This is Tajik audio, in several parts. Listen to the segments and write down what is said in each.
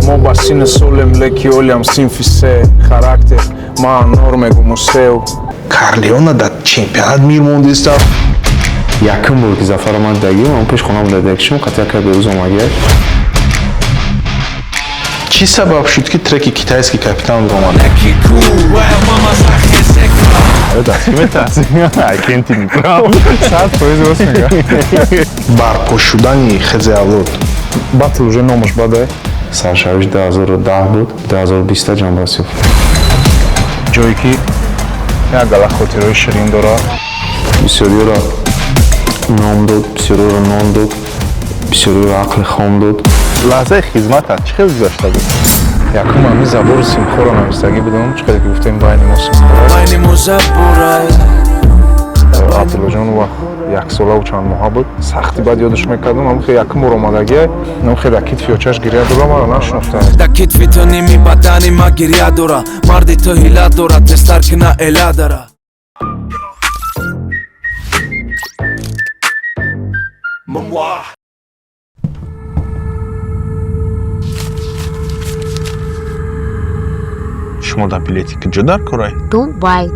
Mobasine solem leki oliam sinfise характер ма нормегу мусеу Карлеона да чемпионат мир мондиста Якын بود که زفر من دگیم اون پیش خونم دادکشم قطعا که به روزم آگه چی سبب شد که ترکی کیتایسکی کپیتان رومان Агенти ми право. Сад производство сега. Барпо шудани хезеавлод. Батл уже номаш баде. Саршавиш 2010 буд, 2020 Ҷанбасиев. ҷое ки як галахотирои ширин дорад. Бисёриёро ном дод, бисёриёро нон дод, бисёриёро ақли хом дод. Лаҳзаи хизматат чӣ хел гузашта буд? Якум ҳамин забори симхоро навистагӣ будам, чӣ қадр гуфтем байни мо симхора. Абдуллоҷон вақт яксолаву чанд моҳа буд. Сахти баъд ёдаш мекардам, ҳам хеле якум бор омадагия, нам хеле дар китфи очаш гирия дора, маро нашунохта. Дар китфи ту ними бадани ма гирия дора, марди ту ҳила дора, тестар ки на эла дара. шумо дар билети куҷо дар кораи? Дубай.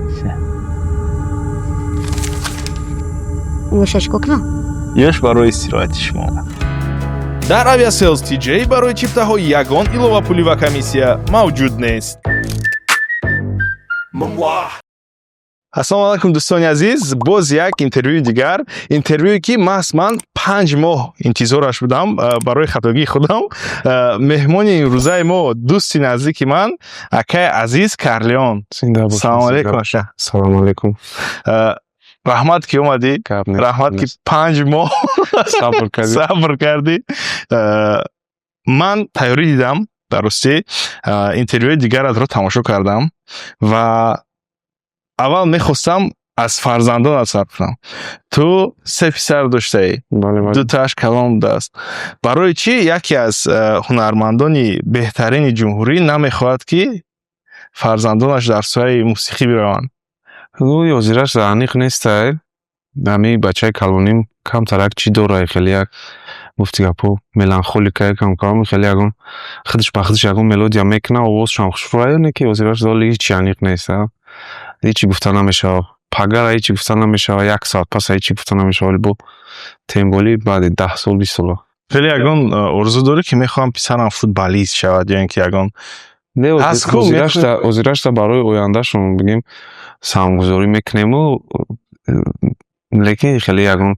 Нӯшаш кукна? Ёш барои истироҳати шумо. дар Aviasales TJ барои чиптаҳо ягон илова пулӣ ва комиссия мавҷуд нест. ассалому алайкум дӯстони азиз, боз як интервюи дигар, интервюе ки маҳз ман 5 моҳ интизораш будам барои хатогии худам. меҳмони имрӯзаи мо дӯсти наздики ман акаи азиз Карлеон. Салому алейкум аша. Салому алейкум. раҳмат ки омадӣ, раҳмат ки 5 моҳ сабр кардӣ. ман тайёрӣ дидам, дар ростӣ интервюи дигаратро тамошо кардам ва аввал мехостам аз фарзандонат сабр кунам. Ту 3 писар доштаӣ, 2 калон будааст. Барои чӣ яке аз ҳунармандони беҳтарини ҷумҳурӣ намехоҳад ки фарзандонаш дар соҳаи мусиқӣ бираванд? Ну, ёзираш аниқ нестай. Ами бачаи калоним камтарак чӣ дорад, хеле як гуфти гапо меланхоликае камкам, хеле ягон худаш ба худаш ягон мелодия мекуна, овозшам хушрӯя, не ки ёзираш доли ҳичи аниқ нест. ҳичи гуфта намешава. Пагара ҳичи гуфта намешава, 1 соат паса ҳичи гуфта намешава, вале бо темболи баъди 10 сол 20 сола. Хеле ягон орзу дорӣ ки мехоҳам писарам футболист шавад ё ин ки ягон Не, озирашта барои ояндашон бигем самгузорӣ мекунему, лекин хеле ягон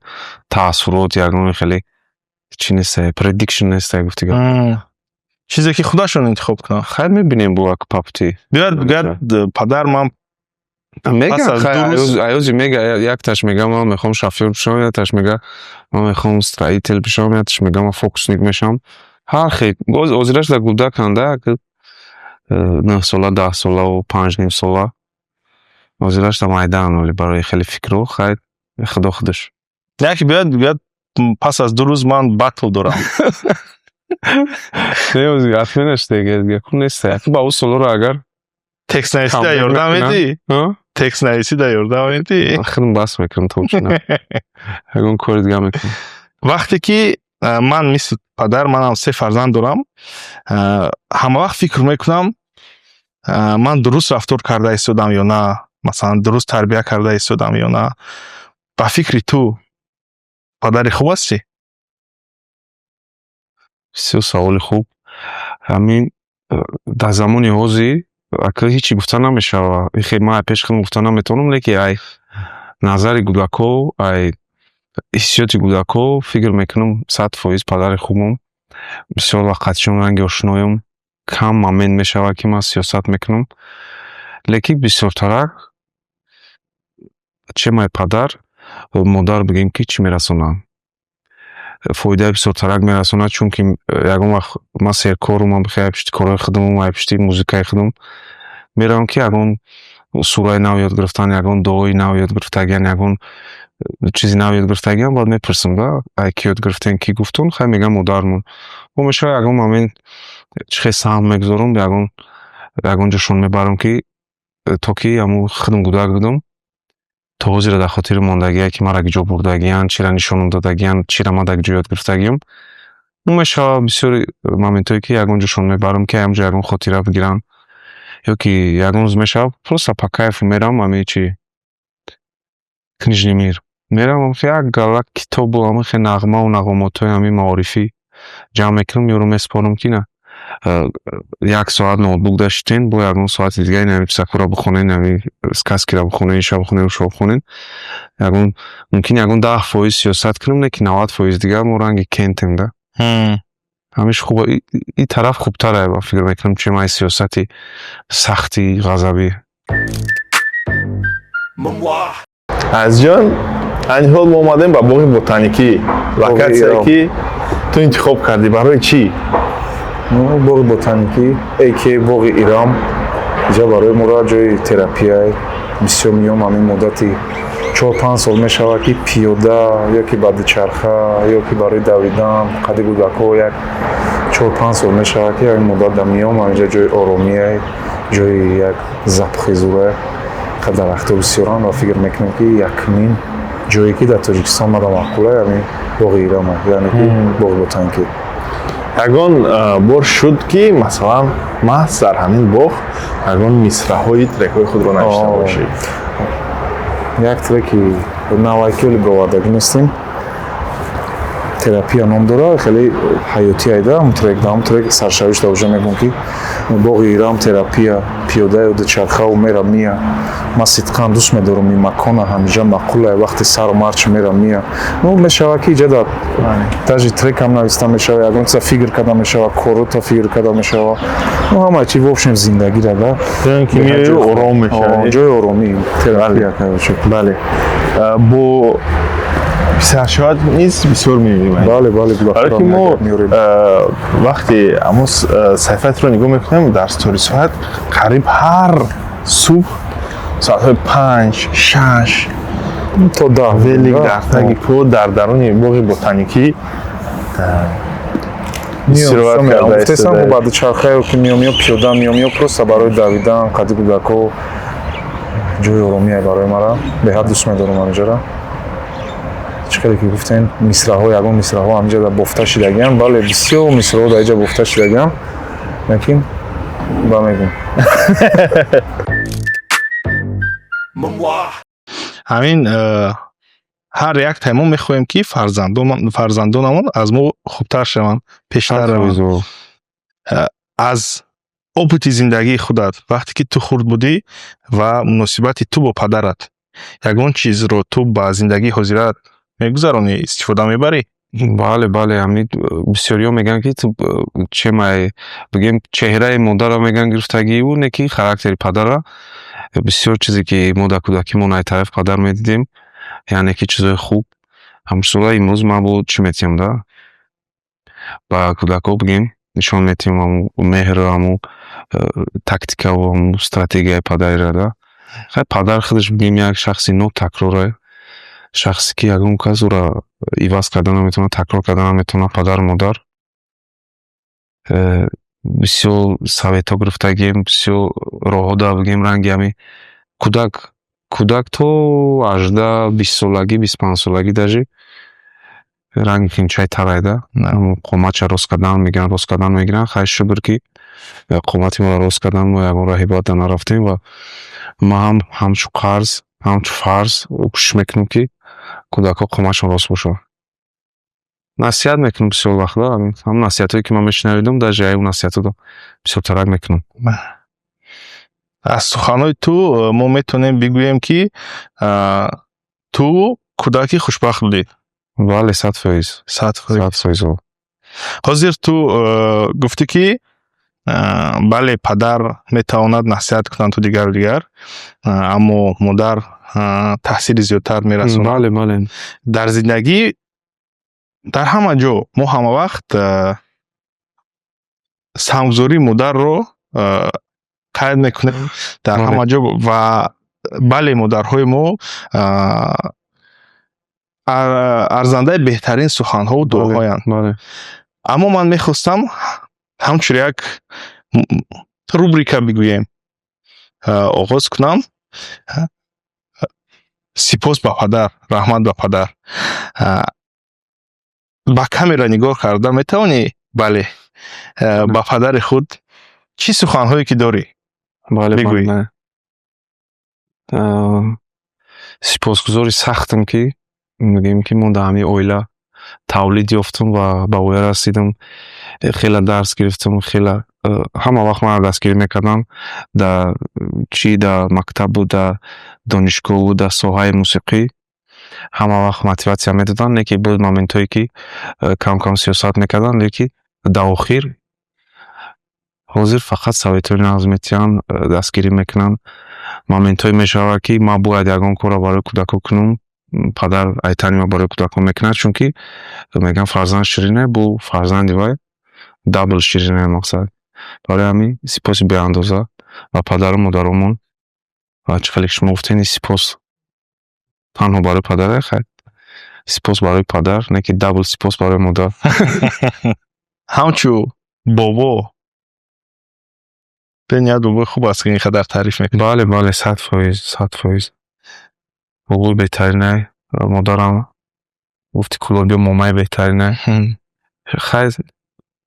таассурот, ягон хеле чӣ нестай, prediction нестай гуфти гап. чизе ки худашон интихоб кунанд. Хайр мебинем бо як папти. биёд падар ман аёзи мега, якташ мега ман мехоҳам шофёр бишам, якташ мега ман мехоҳам строитель бишам, якташ мега ман фокусник мешам. Ҳар хел озирашта кӯдаканда 9 сола, 10 сола ва 5 ним сола. озирашта майдан, вале барои хеле фикрҳо хайр худо худаш. яке биёд пас аз 2 рӯз ман батл дорам. Не, ози афинаш дега якум неста. Яки ба сола ро агар текстнависида ёрдам медӣ? Текстнависида ёрдам медӣ? ахирин бас мекунам то чина. Ягон кори дига мекунам. вақте ки ман мисли падар, манам 3 фарзанд дорам, ҳама вақт фикр мекунам ман дуруст рафтор карда истодам ё на, масалан дуруст тарбия карда истодам ё на. ба фикри ту падари хуб ҳастӣ? бисёр саволи хуб. ҳамин дар замони ҳозир акр ҳичи гуфта намешава. хеле ман пеш худам гуфта наметавонам, лекин ай назари кӯдако, ай ҳиссиёти кӯдако фикр мекунам 100% падари хубам. бисёр вақт ранги ошноям, кам момент мешава ки ман сиёсат мекунам, лекин бисёртарак че май падар модар бигем ки чӣ мерасонам, фоидаи бисёртарак мерасонад, чунки ягон вақт ман серкорум, ман бихоҳам пишти корои худамам, пишти музикаи худам меравам ки ягон сураи нав ёд гирифтан, ягон дуои нав ёд гирифтагиан, ягон чизи нав ёд гирифтагиан, баъд мепурсам да ай ки ёд гирифтен, ки гуфтон, хай мегам модармон. ҳамеша ягон момент чӣ хел саҳм мегузорам, ягон ҷошон мебарам ки то ки ҳамун худам кӯдак будам, то ҳозира дар хотири мондагие ки маро ки ҷо бурдагиян, чиро нишонам додагиян, чиро ма дар ҷо ёд гирифтагиям, мешавад бисёри моментое ки ягонҷошон мебарам ки ҳамҷо ягон хотира бигирам ё ки ягон рӯз мешавад просто по кайфу мерам ҳамин чи книжный мир мерам як галак китобу ҳамин хе нағмаву нағомотҳои ҳамин маорифӣ ҷамъ мекунам ёро месупорам ки на як соат ноутбук даштен бо ягон соати дигари нами чизакҳоро бихонен ами сказкиро бихонен иша бихонен ушо бихонен ягон мумкин ягон 10% сиёсат кунем не ки 90% дигар мо ранги кентем да ҳамиш хуба и тараф хубтарае ба фикр мекунам чем ай сиёсати сахти ғазабӣ азҷон айни ҳол мо омадем ба боғи ботаникӣ локатсие ки ту интихоб кардӣ барои чӣ боғи ботаникӣ ки боғи ирам инҷа барои моро ҷои терапияе бисёр миём ҳамин муддати 4-5 сол мешавад ки пиёда ё ки ба дучарха ё ки барои давидан қади кӯдакҳо як 4-5 сол мешавад ки ҳамин муддат дар миём ҳаминҷа ҷои оромие ҷои як запхизуре дарахтҳо бисёранд ва фикр мекунем ки якмин ҷое ки дар тоҷикистон мада мақбулае ҳамин боғи ираме яъне ки боғи ботаникӣ ягон бор шуд ки масалан маҳз дар ҳамин боғ ягон мисраҳои трекҳои худро навишта бошӣ як треки навайкёли бровардагӣ нестем терапия ном дора хеле ҳаётӣ айда ҳам трек саршавишта оҷа мегӯм ки боғи ирам терапия пиёдаю дучархаву мера мия ман сидқан дӯст медорам ин макона ҳамиҷа маъқулае вақте сару марч мера мия ну мешавад ки иҷа дар даже трекам нависта мешава ягон чиза фикр карда мешава корута фикр карда мешава ну ҳама чи вобшем зиндагира да ки миёи ором мешавӣ ҷои оромӣ терапия бале бо писаршавад низ бисёр мебинем бале барои ки мо вақте ҳамон саҳифаатро нигоҳ мекунем дар сторисҳоят қариб ҳар субҳ соатҳои 5-6 то 10 велик дар таги кӯд дар даруни боғи ботаникӣ истироҳат карда истодааст ба дучархаё ки миёмиё пиёда миёмиё просто барои давидан қади кӯдакҳо ҷои оромие барои мара беҳад дӯст медорам ҳаминҷара чӣ қадар ки гуфтем мисраҳо ягон мисраҳо ҳаминҷа дар бофта шидагиам бале бисёр мисраҳо дар инҷа бофта шидагиам лекин ба мегӯм ҳамин ҳар як таймо мехоҳем ки фарзандонамон аз мо хубтар шаванд пештар раванд аз опити зиндагии худат вақте ки ту хурд будӣ ва муносибати ту бо падарат ягон чизро ту ба зиндагии ҳозират мегузаронӣ истифода мебарӣ бале ҳамин бисёриҳо мегӯянд ки чемай бигем чеҳраи модарро мегӯянд гирифтагиу не ки характери падара бисёр чизе ки мо дар кӯдакимон ай тарафи падар медидем яъне ки чизои хуб ҳамсола имрӯз ман бо чӣ метиҳам да ба кӯдакҳо бигем нишон метиҳам ҳамун меҳр ҳамун тактикаву ҳамун стратегияи падарира да падар худаш бигем як шахси нотакрорае шахсе ки ягон кас ӯро иваз карда наметавонад такрор карда наметавонад падару модар бисёр советҳо гирифтагием бисёр роҳҳо да бигем ранги ҳамин кӯдак то 18-20 солагӣ 25 солагӣ даже ранги кинчай тарайда қоматша рост кардан мегиранд рост кардан мегиранд хай шукр ки қомати моро рост кардан мо ягон раҳи бада нарафтем ва ман ҳамчун қарз ҳамчун фарз кӯшиш мекунам ки кӯдакҳо қоматшон рост бошад насиҳат мекунам бисёр вақтда ҳамн насиҳатҳое ки ман мешунавидам даже ай насиҳатҳо бисёртарак мекунам аз суханҳои ту мо метавонем бигӯем ки ту кӯдаки хушбахт будӣ бале 100%. ҳозир ту гуфтӣ ки бале падар метавонад насиҳат кунад ту дигару дигар аммо модар таъсири зиёдтар мерасонад бале дар зиндагӣ дар ҳама ҷо мо ҳама вақт самгузории модарро қайд мекунем дар ҳама ҷо ва бале модарҳои мо арзандаи беҳтарин суханҳову дуоҳоянд аммо ман мехостам ҳамчун як рубрика бигӯем оғоз кунам сипос ба падар раҳмат ба падар ба камера нигоҳ карда метавонӣ бале ба падари худ чӣ суханҳое ки дорӣ бале бигӯй. бале сипосгузори сахтам ки мегӯем ки мон дар ҳамин оила тавлид ёфтам ва ба воя расидам. Хеле дарс гирифтам, хеле ҳама вақт ман дастгирӣ мекардам дар чӣ дар мактабу дар донишгоҳу дар соҳаи мусиқӣ. Ҳама вақт мотиватсия медоданд, не ки буд моментҳое ки кам сиёсат мекарданд, лекин дар охир ҳозир фақат советҳои нағз метиҳанд, дастгирӣ мекунанд. Моментҳое мешавад ки ман бояд ягон корро барои кӯдакон кунам, падар айтани ман барои кӯдакон мекунад, чунки мегӯянд фарзанд ширин бу фарзанди вай дабл ширин мақсад. Барои ҳамин сипоси беандоза ба падару модаромон ва чӣ хеле ки шумо гуфтед сипос танҳо барои падар, хайр, сипос барои падар, не ки дабл сипос барои модар. ҳамчун бобо бениҳоят бобои хуб аст ки ин қадар таъриф мекунӣ. бале бале 100%. бобои беҳтаринай, модарам гуфти кулобиё момаи беҳтаринай. хайр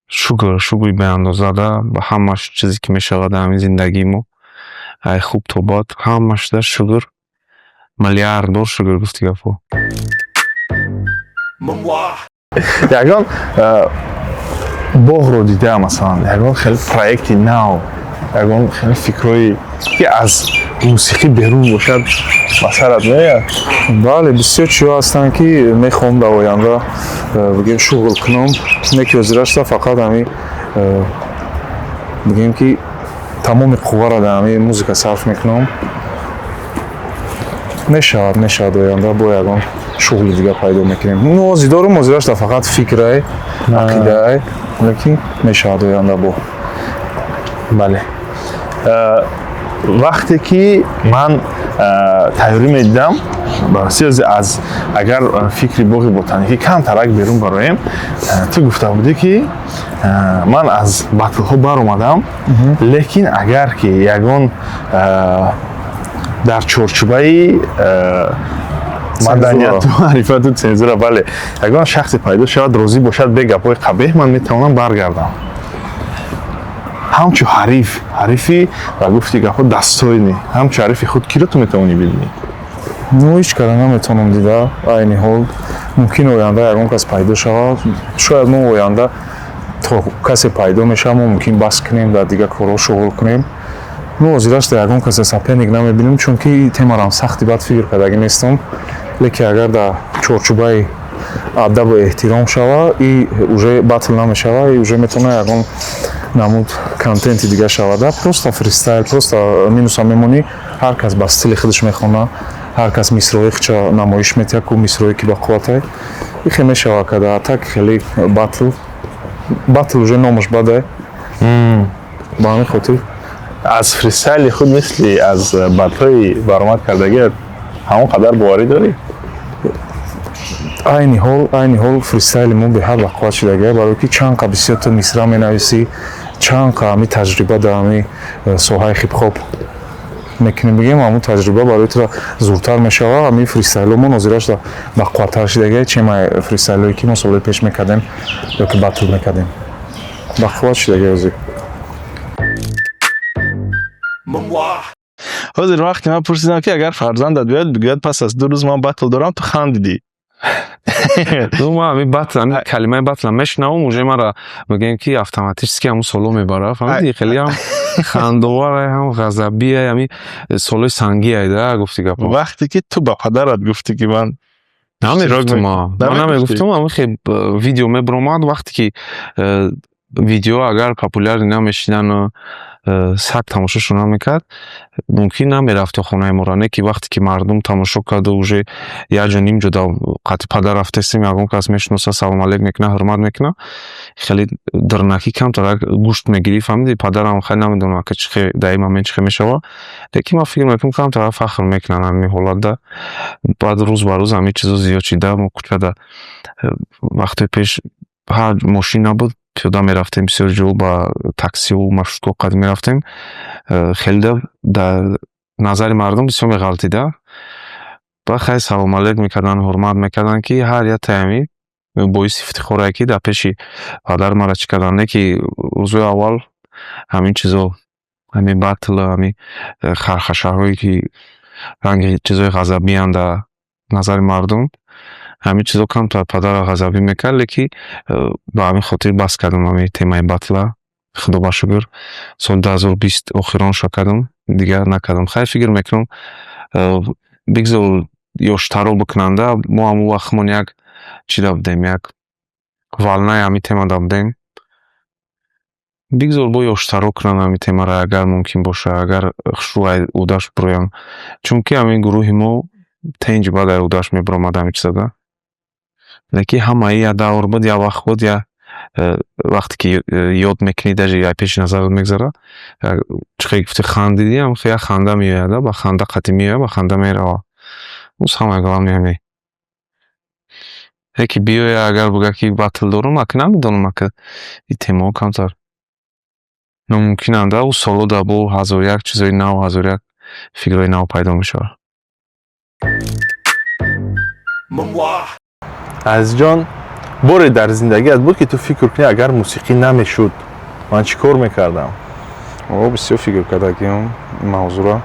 шукри беандоза да ба ҳама чизе ки мешавад дар ҳамин зиндагии мо, ай хуб то бад, ҳамаш да шукр, миллиард бор шукр гуфти гапо. ягон боғро дидаам, масалан ягон хеле проекти нав, ягон хеле фикрҳои ки аз мусиқӣ берун бошад ба сарат меояд? Бале, бисёр чизҳо ҳастанд ки мехоҳам дар оянда бигем шуғл кунам, не ки ҳозирашта фақат ҳамин бигем ки тамоми қувваро дар ҳамин музика сарф мекунам. мешавад оянда бо ягон шуғли дига пайдо мекунем. Ну ҳозир дорум, ҳозирашта фақат фикрай, ақидаай, лекин мешавад оянда бо. Бале. вақте ки ман тайёрӣ медидам барои аз агар фикри боғи ботаникӣ камтарак берун бароем, ту гуфта будӣ ки ман аз батлҳо баромадам, лекин агар ки ягон дар чорчӯбаи маданияту маърифату цензура, бале, ягон шахсе пайдо шавад, розӣ бошад бе гапҳои қабеҳ, ман метавонам баргардам. ҳамчун ҳарифи ва гуфти гапҳо дастойни, ҳамчун ҳарифи худ киро ту метавонӣ бибинӣ? Ну ҳеҷ кара наметавонам дида. Айни ҳол мумкин оянда ягон кас пайдо шавад, шояд мо оянда то касе пайдо мешавад, мо мумкин бас кунем, дар дигар корҳо шуғл кунем. Ну ҳозирашта ягон касе соперник намебинем, чунки темарам сахти бад фикр кардагӣ нестам, лекин агар дар чорчӯбаи адабу эҳтиром шава, и уже батл намешава, и уже метавона ягон намуд контенти дига шава. Да просто фристайл, просто минуса мемонӣ, ҳар кас ба стили худаш мехона, ҳар кас мисрои худша намоиш метиҳад, ку мисрои ки ба қувватай ихе мешава када, так хеле батл уже номаш бадай. Ба ҳамин хотир аз фристайли худ мисли аз батлҳои баромад кардагиат ҳамон қадар боварӣ дорӣ? Айни ҳол фристайли мо беҳад ба қувват шудагиа, барои ки чанд қа бисёр ту мисра менависӣ, чанд қа ҳамин таҷриба дар ҳамин соҳаи хип-хоп мекунем, бигем ҳамун таҷриба барои тура зуртар мешава. ҳамин фристайло мо ҳозирашта ба қувваттар шудагиа, чемай фристайлое ки мо солҳои пеш мекардем ёки батл мекардем, ба қувват шудагиа ҳозир. ҳозир вақте ман пурсидам ки агар фарзандат биёяд бигӯяд пас аз 2 рӯз ман батл дорам, ту хандидӣ. Ну ман ҳамин батл, ҳамин калимаи батлам мешунавам, уже маро мегӯем ки автоматически ҳамун соло мебара. фаҳмидӣ? хеле ҳам хандоварай, ҳам ғазабиай, ҳамин солои сангиай да гуфти гапо. вақте ки ту ба падарат гуфтӣ ки ман намегуфтам, ман намегуфтам, ҳамин хеле видео мебаромад, вақте ки видео агар популяри намешидану сак тамошошо намекард, мумкин намерафти хонаи моро, не ки вақте ки мардум тамошо карду уже якҷо нимҷо дар қати падар рафтастем, ягон кас мешиноса, салом алейк мекуна, ҳурмат мекуна, хеле дурнакӣ камтарак гӯшт мегирӣ, фаҳмидӣ? Падарам хеле намедонам ки дар ин момент чӣ хел мешава, лекин ман фикр мекунам камтарак фахр мекунам ҳамин ҳолатда. баъд рӯз ба рӯз ҳамин чизо зиёд шида, мо кӯчада вақтои пеш ҳар мошин набуд, пиёда мерафтем бисёр ҷо, ба таксиҳо, маршруткаҳо қад мерафтем, хеле дар назари мардум бисёр меғалтида. ба хай салом алейк мекардан, ҳурмат мекардан, ки ҳар як тайми боиси ифтихорае ки дар пеши падар мара чӣ кардане ки рӯзои аввал ҳамин чизо ҳамин батл ҳамин хархашаҳое ки ранги чизои ғазабиянд дар назари мардум ҳамин чизо камтар падарро ғазабӣ мекард лекин ба ҳамин хотир бас кардам ҳамин темаи батла худо ба шукр соли 2020 охироншо кардам дигар накардам хайр фикр мекунам бигзор ёштарро бикунанда мо ҳамон вақтмон як чида будем як валнаи ҳамин тема да будем бигзор бо ёштарро кунам ҳамин темаро агар мумкин боша агар хушрӯай удаш бироям чунки ҳамин гурӯҳи мо тенҷ бадай удаш мебиромад ҳамин чиза да лекин ҳамаи я давр буд я вақт буд я вақте ки ёд мекунӣ даже я пеши назарат мегзара чиқе гуфти хандидиам я ханда меояда ба ханда қатъи меояд ба ханда мерава уз ҳамаи главне ҳамин ки биёя агар бигӯя ки батл дорам аки намедонам аки ин темаҳо камтар номумкинанда уз соло да бо ҳазор як чизои нав ҳазор як фикрҳои нав пайдо мешавад азизҷон боре дар зиндагиат буд ки ту фикр кунӣ агар мусиқӣ намешуд ман чӣ кор мекардам бисёр фикр кардагиам мавзӯра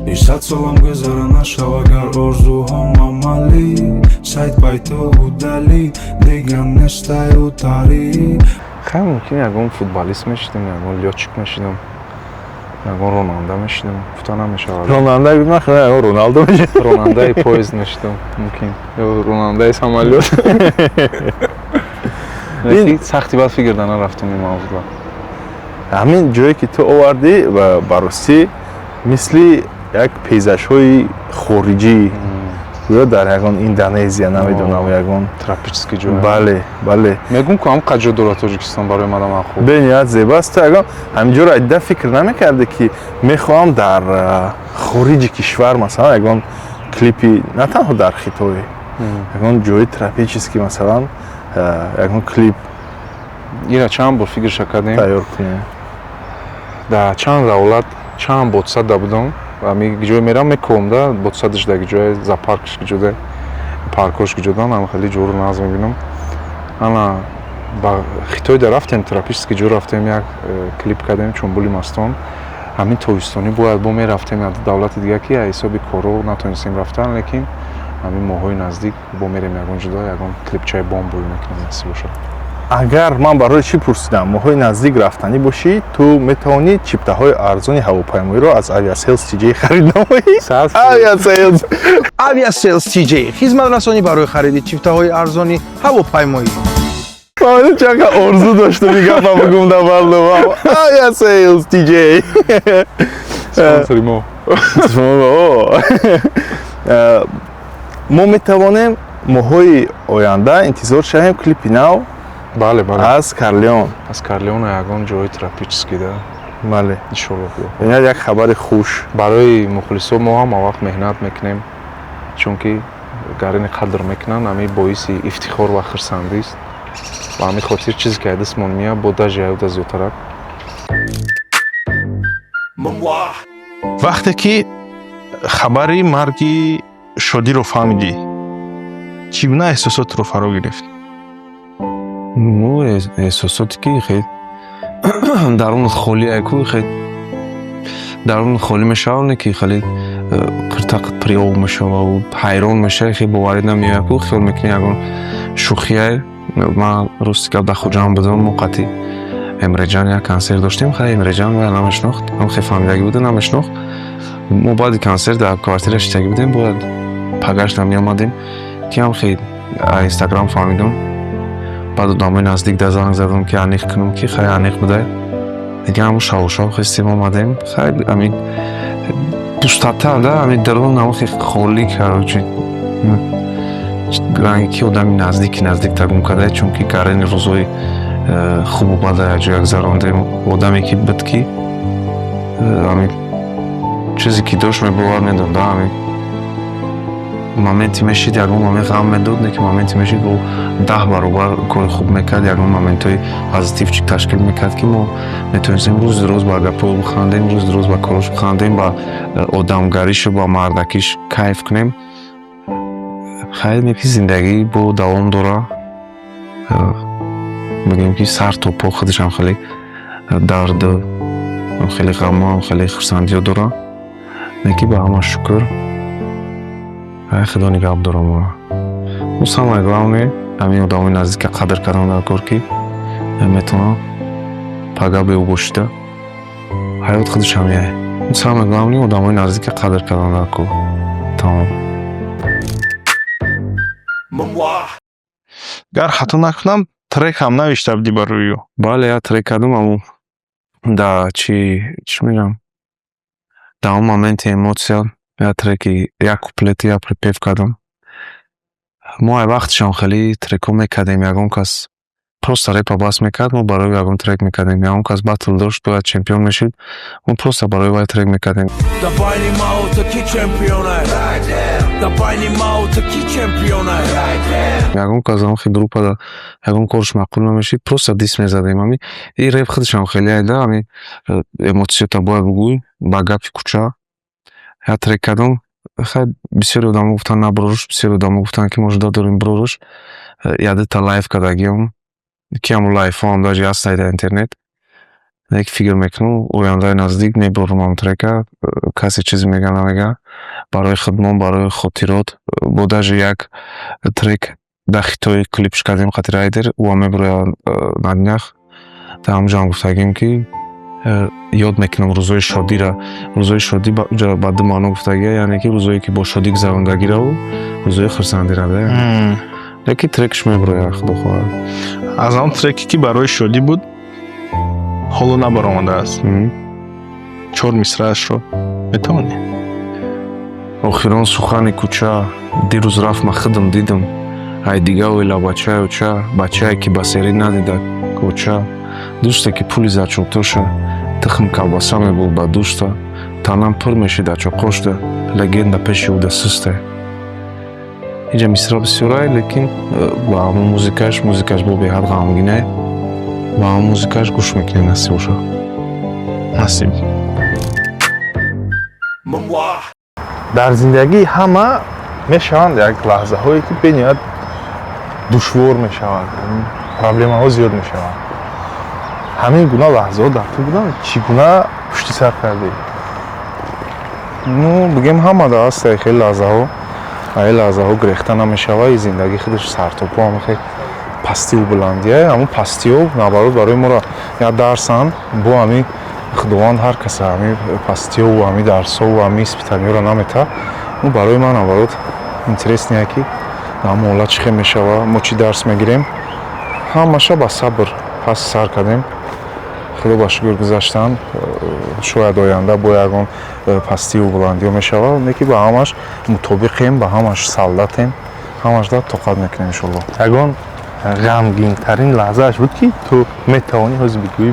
100 солам гузара нашав агар орзуҳом амалӣ сайт байту удалӣ дигар нестаю тарӣ хай мумкин ягон футболист мешидам ягон лётчик мешидам ягон ронанда мешидам гуфта намешавад ронандаи нахӯ ягон роналдо мешидам ронандаи поезд мешидам мумкин ё ронандаи самолёт ин сахти бад фикр да нарафтам ин мавзӯъ ҳамин ҷое ки ту овардӣ баростӣ мисли як пейзажҳои хориҷӣ ё дар ягон Индонезия намедонам ягон тропический ҷой бале бале мегӯм ку ҳам қаҷо дорад Тоҷикистон барои ман хуб бениҳоят зебоаст ту ягон ҳаминҷоро айда фикр намекардӣ ки мехоҳам дар хориҷи кишвар масалан ягон клипи на танҳо дар хитои ягон ҷои тропический масалан ягон клип ира чанд бор фикрша кардем тайёр кунем дар чанд давлат чанд бодсада будам ҳамин ҷой мерам мекувам да бодсадаш даги ҷое запаркш ҷуда паркош ҷудан ҳам хеле ҷоро наз мебинам ана ба хитой да рафтем тропический ҷо рафтем як клип кардем чунбули мастон ҳамин тобистони бояд бо мерафтем давлати дигар ки ҳисоби коро натонистем рафтан лекин ҳамин моҳҳои наздик бо мерем ягон ҷудо ягон клипчаи бомбоӣ мекунем наси бошад агар ман барои чӣ пурсидам моҳҳои наздик рафтанӣ бошӣ ту метавонӣ чиптаҳои арзони ҳавопаймоиро аз Aviasales TJ харид намоӣ Aviasales TJ хизматрасонӣ барои хариди чиптаҳои арзони ҳавопаймоӣ чака орзу доштам ин гапа бигум дар барлома Aviasales TJ спонсори мо мо метавонем моҳҳои оянда интизор шавем клипи нав бале аз Карлеон аз Карлеон ягон ҷои тропический да бале иншоллоҳ ин як хабари хуш барои мухлисо мо ҳам вақт меҳнат мекунем чунки гарини қадр мекунанд ҳамин боиси ифтихор ва хирсандист ба ҳамин хотир чизе ки дастмон меояд бо дажаяда зиёдтарак вақте ки хабари марги шодиро фаҳмидӣ чӣ гуна эҳсосотро фаро гирифт ну эҳсосоте ки хеле дарунат холие ку хеле дарунат холӣ мешавад ки хеле қиртақат приёг мешавад ҳайрон мешавад хеле боварӣ намеояд ку хел мекунӣ ягон шӯхие ман рости гап дар хуҷанд будам мо қатъи Эмреҷан як консерт доштем хай Эмреҷан вай намешнохт ҳам хеле фаҳмидагӣ буда намешнохт мо баъди консерт дар квартира шитагӣ будем бояд пагашт меомадем ки ҳам хеле инстаграм фаҳмидам баъд одамои наздик да занг задам ки аниқ кунам ки хай аниқ будай дига ҳамон шавошав хистем омадем хай ҳамин пустатар да ҳамин дарун ҳамон хеле холӣ карочи ранге ки одами наздик тагум кардае чунки гарини рӯзои хубу бада яҷо як зарондем одаме ки буд ки ҳамин чизе ки дошт мебовар медод да ҳамин моменти мешид ягон момент ғам медод лекин моменти мешид бо 10 баробар кори хуб мекард ягон моментҳои позитивчик ташкил мекард ки мо метавонистем рӯзи дурӯз ба гапҳо бихандем рӯзи дурӯз ба корош бихандем ба одамгаришу ба мардакиш кайф кунем خیلی که زندگی با دوام داره بگیم که سر تا پا خودش هم خیلی درد خیلی غم خیلی خرسندی داره نکی به همه شکر خدا نگاه دارم اون самое главное همین آدمای نزدیک قدر کردن در کار که میتونه پگاه به او باشده حیات خودش همیه اون самое главное آدمای نزدیک قدر کردن در کار تمام гар хато накунам трек ҳам навишта будӣ барои ё бале я трек кардам аммо да чӣ мегӯям дар он моменти эмоция я треки як куплети я припев кардам мо ай вақташам хеле трекҳо мекардем ягон кас просто репа бас мекард мо барои ягон трек мекардем ягон кас батл дошт бояд чемпион мешид мо просто барои вай трек мекардем ягон кас ҳамхи группада ягон корш маъқул намешид просто дис мезадем ами и реп худашам хеле айда ами эмоцията бояд бугӯй ба гапи кӯча я трек кардам хай бисёри одамо гуфтанд на бирорӯш бисёри одамо гуфтанд ки мо жудо дорем бирорӯш ядита лайв кардагиам киам лайфҳоам даже ҳастай дар интернет як фикр мекунам ояндаи наздик меборам ам трека касе чизе мега намега барои хидмон барои хотирот бо даже як трек дар хитои клипш кардем хатири айдер ӯам мебурояд на днях дар ҳамҷоам гуфтагим ки ёд мекунам рӯзои шодира рӯзои шодӣ ба ду маъно гуфтагия яъне ки рӯзое ки бо шодӣ гузарондагираву рӯзои хурсандирада леки трекш мебурояд худо хоҳад аз он треке ки барои шодӣ буд ҳоло набаромадааст 4 мисраашро метавонӣ охирон сухани кӯча дирӯз рафт махидм дидм ай дига ойла бачае ки ба серӣ надида кӯча дӯсте ки пули зачоқтоша тахм калбаса мебуд ба дӯста танам пур мешида чоқошда легенда пеши уда сусте инҷа мисра бисёрай лекин ба ҳамон музикаш бо беҳад ғамгинае ба ҳамон музикаш гӯш мекунем насиб боша насиб дар зиндагӣ ҳама мешаванд як лаҳзаҳое ки бениҳоят душвор мешаванд проблемаҳо зиёд мешаванд ҳамин гуна лаҳзаҳо дар ту буданд чӣ гуна пушти сар кардӣ ну бигем ҳамада ҳастае хеле лаҳзаҳо гирехта намешава и зиндагӣ худаш сартопо ҳамахе пастиву буландия ҳамун пастиҳо наоборот барои моро як дарсанд бо ҳамин худованд ҳар каса ҳамин пастиҳову ҳамин дарсҳову ҳамин испитаниёро намета ну барои ман наоборот интереснее ки ҳамон ҳолат чӣ хел мешава мо чӣ дарс мегирем ҳамаша ба сабр паси сар кардем худо ба шукр гузаштан шояд оянда бо ягон пастиву буландиё мешава неки ба ҳамаш мутобиқем ба ҳамаш солдатем ҳамашда тоқат мекунем иншолло ягон ғамгинтарин лаҳзааш буд ки ту метавонӣ ҳозир бигӯӣ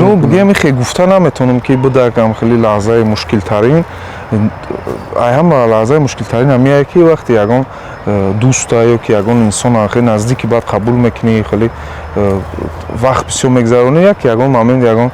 ну бигем хе гуфта наметавонам ки будагам хеле лаҳзаи мушкилтарин ай ҳама лаҳзаи мушкилтарин ҳамие ки вақте ягон дӯста ё ки ягон инсон хеле наздики баъд қабул мекунӣ хеле вақт бисёр мегузаронӣ ягон момент ягон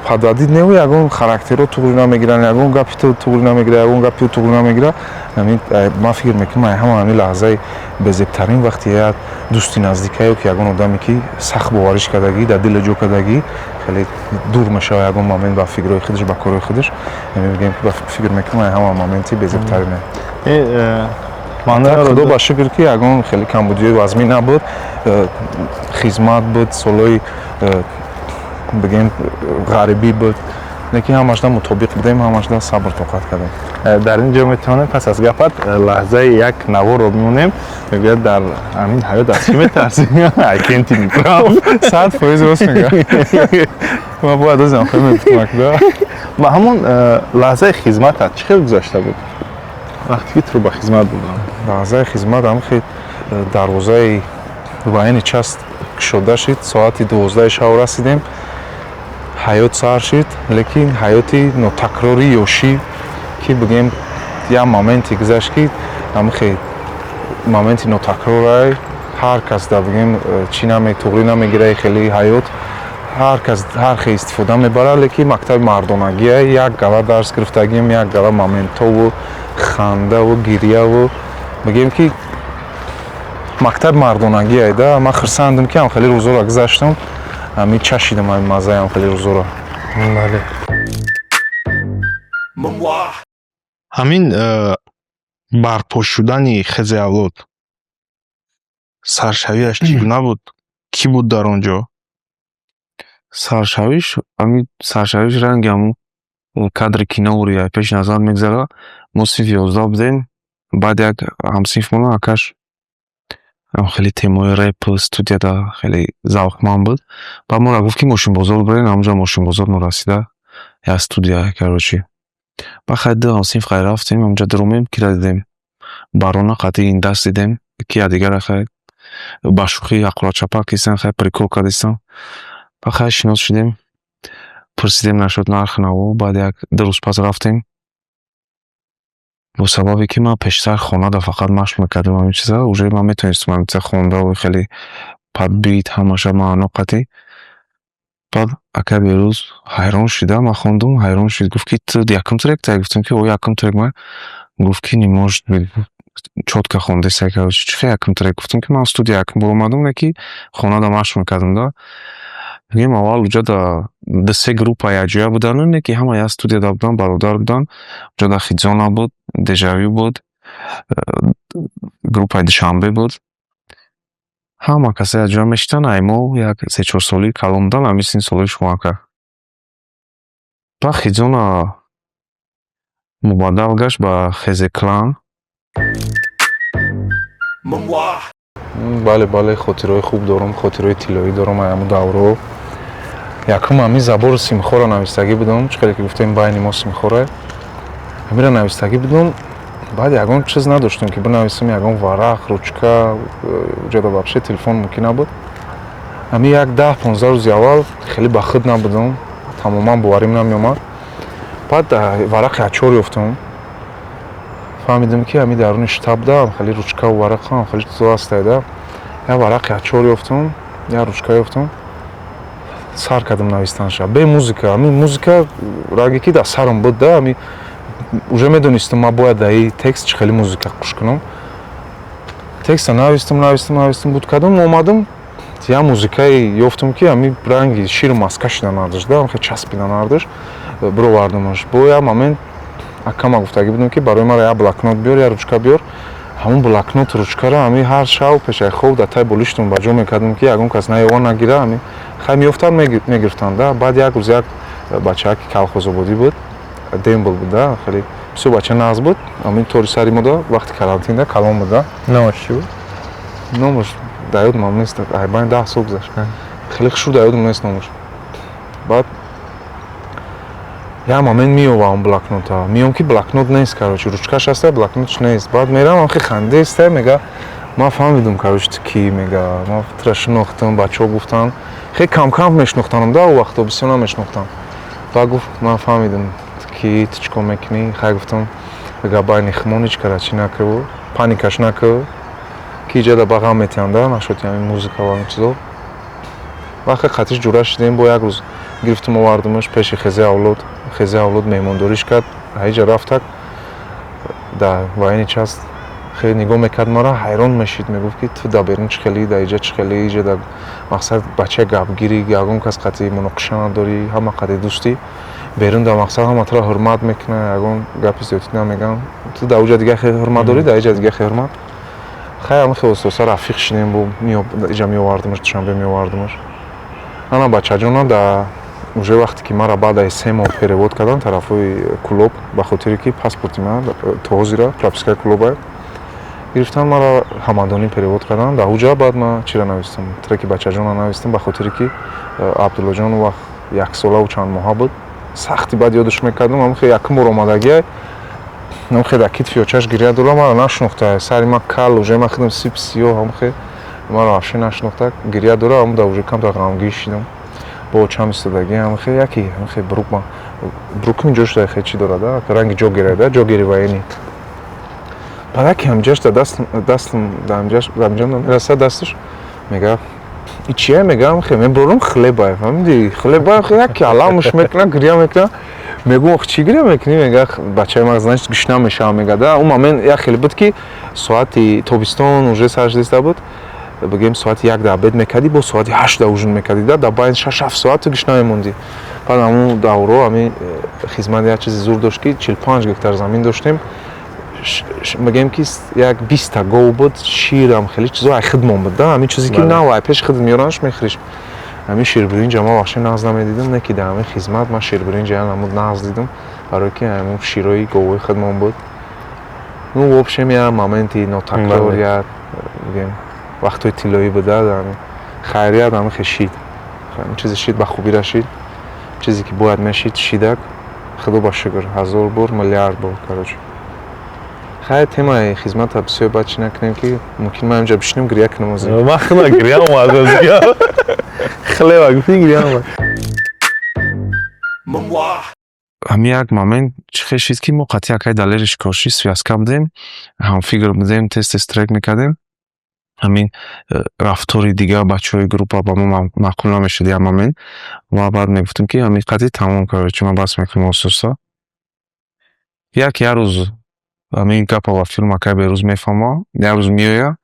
падвадид неву ягон характеро туғри намегиранд ягон гапи ту туғри намегира ягон гапи ту туғри намегира ман фикр мекунам ай ҳама ҳамин лаҳзаи безебтарин вақте як дӯсти наздикаё ки ягон одаме ки сахт бовариш кардагӣ дар дила ҷо кардагӣ хеле дур мешава ягон момент ба фикрҳои худаш ба корои худаш мегӯям ки фикр мекунам ай ҳама моменти безебтарине худо ба шукр ки ягон хеле камбудиёи вазмӣ набуд хизмат буд солҳои бигем ғарибӣ буд лекин ҳамашда мутобиқ будем ҳамашда сабр тоқат кардем дар ин ҷо метавонем пас аз гапат лаҳзаи як наворро бимонем мегӯяд дар ҳамин ҳаёт аз чӣ метарсӣ I can't improve 100% рост мегӯям ман бояд озам хеле мефикрам ба ҳамон лаҳзаи хизматат чӣ хел гузашта буд вақте ки ту ба хизмат будам лаҳзаи хизмат ҳамхи дарвозаи вайни част кушода шид соати 12 шав расидем ҳаёт сар шид лекин ҳаёти нотакрори ёшӣ ки бигем як моменте гузашт ки ҳамхи моменти нотакрорай ҳар кас да бигем чӣ туғри намегирад хеле ҳаёт ҳар кас ҳар хел истифода мебарад лекин мактаби мардонагия як гала дарс гирифтагим як гала моментову хандаву гирьяву мегӯем ки мактаб мардонагие да ман хурсандам ки ам хеле рӯзоро гузаштам ҳамин чашидам ҳамин маззаям хеле рӯзоро. бале. ҳамин барпо шудани хези авлод саршавиаш чӣ гуна буд? Кӣ буд дар он ҷо? саршавиш ранги ҳамун кадри кино ури пеш назар мегзара. Мо синфи 11 будем. Баъд як ҳамсинф мон акаш хеле темаи рэп студияда хеле завқманд буд. Баъд моро гуфт ки мошинбозор барем. ҳамонҷо мошинбозор мо расида як студия короче. Баъд хайда ҳамсинф хай рафтем. ҳамонҷо дурумем кира дидем. Барона қатъи ин даст дидем. Кия дигара хай ба шӯхӣ ақло чапак истан хай прикол кардистан. Баъд хай шинос шудем. Пурсидем нашуд нарх наво. Баъд як 2 рӯз пас рафтем. бо сабабе ки ман пештар хонада фақат машқ мекардам ҳамин чиза уже ман метавонистам ҳамин чиза хонда хеле падбит ҳамаша маъно қатъи. баъд ака берӯз ҳайрон шуда ман хондум ҳайрон шуд гуфт ки ту якум трек тай? Гуфтам ки о якум трек ман. Гуфт ки не может быть чётка хондесай короче чӣ хел якум трек? Гуфтам ки ман студия якум бор омадам не ки хонада машқ мекардам да. мегӯям аввал уҷода се группа якҷоя будану не ки ҳама як студияда будан бародар будан. уҷода хиҷона буд, дежавю буд, группаи душанбе буд. ҳама касе якҷоя мешитан аймо як 3-4 соли калондан ҳамин син солаи шумо кард. ба хиҷона мубаддал гашт ба хезе клан. бале хотирои хуб дорам хотирои тиллоӣ дорам аз ҳамун давраҳо. якум ҳамин забори симхоро навистагӣ будам чӣ хеле ки гуфтем байни мо симхора ҳамира навистагӣ будам. баъд ягон чиз надоштам ки бинависам ягон варақ ручка уҷода вообще телефон мумкин набуд. ҳамин як 10-15 рӯзи аввал хеле ба худ набудам тамоман боварим намеомад. баъд варақ ячор ёфтам фаҳмидам ки ҳамин даруни штаб да хеле ручкаву варақам хеле чизо ҳастай да. як варақ ячор ёфтам як ручка ёфтам сар кардам навистанаша бе музыка. ҳамин музыка ранге ки дар сарам буд да ҳамин уже медонистам ман бояд дар ин текст чӣ хеле музыка гӯш кунам. текста навистам буд кардам омадам як музыкае ёфтам ки ҳамин ранги ширу маска шида надошт да хеле часпида надошт. бировардамаш бо як момент акама гуфтагӣ будам ки барои мара як блокнот биёр як ручка биёр. ҳамун блокнот ручкаро ҳамин ҳар шав пешаи хоб дар таи болиштам ба ҷо мекардам ки ягон кас наёва нагира ҳамин хай меёфтан мегирифтан да. баъд як рӯз як бача ки колхозободӣ буд дембл буд да хеле бисёр бача нағз буд ҳамин тори сари мо да вақти карантин да калон буд да. номаш чӣ буд? номаш дар ёдам нест айбани 10 сол гузашт хеле хушур дар ёдам нест номаш. баъд як момент меёвам блокнота меём ки блокнот нест короче ручкаш ҳаста блокнотш нест. баъд мерам хеле хандеста мега ман фаҳмидам короче ту кӣ мега ман туро шинохтам бачаҳо гуфтан хеле кам мешнохтанам да ӯ вақто бисёр намешнохтам. баъд гуфт ман фаҳмидам ту кӣ ту чӣ кор мекунӣ. хай гуфтам мега байни хмонич карачи накӯ паникаш накӯ ки иҷода бағам метиҳам да нашуд ҳамин музыка ва ин чизо. баъд хеле қатиш ҷура шудем бо як рӯз гирифтам овардамаш пеши хези авлод меҳмондориш кард ҳаиҷа рафтак дар вайни час хеле нигоҳ мекард мара ҳайрон мешид мегуфт ки ту дар берун чӣ хелӣ дар иҷа чӣ хелӣ иҷа дар мақсад бачаи гапгирӣ ягон кас қатъи муноқиша надорӣ ҳама қатъи дӯстӣ берун дар мақсад ҳама туро ҳурмат мекунад ягон гапи зиёдӣ намегӯянд ту дар уҷа дига хеле ҳурмат дорӣ дар иҷа дига хеле ҳурмат. хай ҳамин хеле ососа рафиқ шудем бо иҷа меовардамаш душанбе меовардамаш. ана бачаҷона дар уже вақте ки мара баъд аз 3 моҳ перевод кардан тарафҳои кулоб ба хотире ки паспорти ман тоозира пропискаи кулоба гирифтан мара ҳамадонӣ перевод кардан дар ҳуҷа. баъд ман чира навистам треки бачаҷона навистам ба хотире ки абдуллоҷон ӯ вақт яксолаву чанд моҳа буд сахти баъд ёдаш мекардам ҳамин хеле якум бор омадагия ҳамин хеле дар китфи очаш гирия дора мара нашунохта сари ман кал уже ман худам сип сиёҳ ҳамин хеле мара вообще нашунохта гирия дора ҳамин дар уже камтар ғамгин шидам бо очам истодагӣ ҳамин хеле яки ҳамин хеле брукм инҷо шуда хеле чӣ дорад ранги ҷогера да ҷогериваини баъд яки ҳамҷашта дастам дар инҷа мераса дасташ мега и чия мегам хеле меборам хлебаев ҳамиди хлебаев яки аламуш мекунад гирия мекунад мегум ох чӣ гиря мекунӣ мега бачаи мағз значит гушна мешава мега да он момент як хеле буд ки соати тобистон уже сар 16 буд бигем соати 1 да обед мекардӣ бо соати 8 да ужин мекардӣ да дар байни 6-7 соат ту гушна мемондӣ баъд ҳамун давро ҳамин хизмат як чизи зур дошт ки 45 гектар замин доштем мегем ки як 20 та гов буд ширам хеле чизо ай хидмон буд да ҳамин чизе ки нав ай пеш хидм меёранаш мехӯриш ҳамин ширбиринҷа ман вахше нағз намедидам не ки дар ҳамин хизмат ман ширбиринҷа ҳамуд нағз дидам барое ки ҳамин широи говои хидмон буд ну в общем як моменти нотакрор як мегем вақтҳои тиллоӣ буда ҳамин хайрият ҳамин хе шид ҳамин чизи шид ба хубӣ рашид чизе ки бояд мешид шидак худо ба шукр 1000 бор миллиард бор короче хайр темаи хизмата бисёр бад чӣ накунем ки мумкин ман инҷа бишинем гиря кунам аз ин ман худам гиря омад хлева гуфтӣ гиря омад ҳамин як момент чӣ хел шид ки мо қатъи якай далери шикоршӣ связка будем ҳамфикр будем тез трек мекардем ҳамин рафтори дигар бачаҳои группа ба мо маъқул намешуд як момент ва баъд мегуфтем ки ҳамин қатъи тамом короче ман бас мекунам ососа як рӯз ҳамин гапа ва филмакай берӯз мефаҳма як рӯз меоя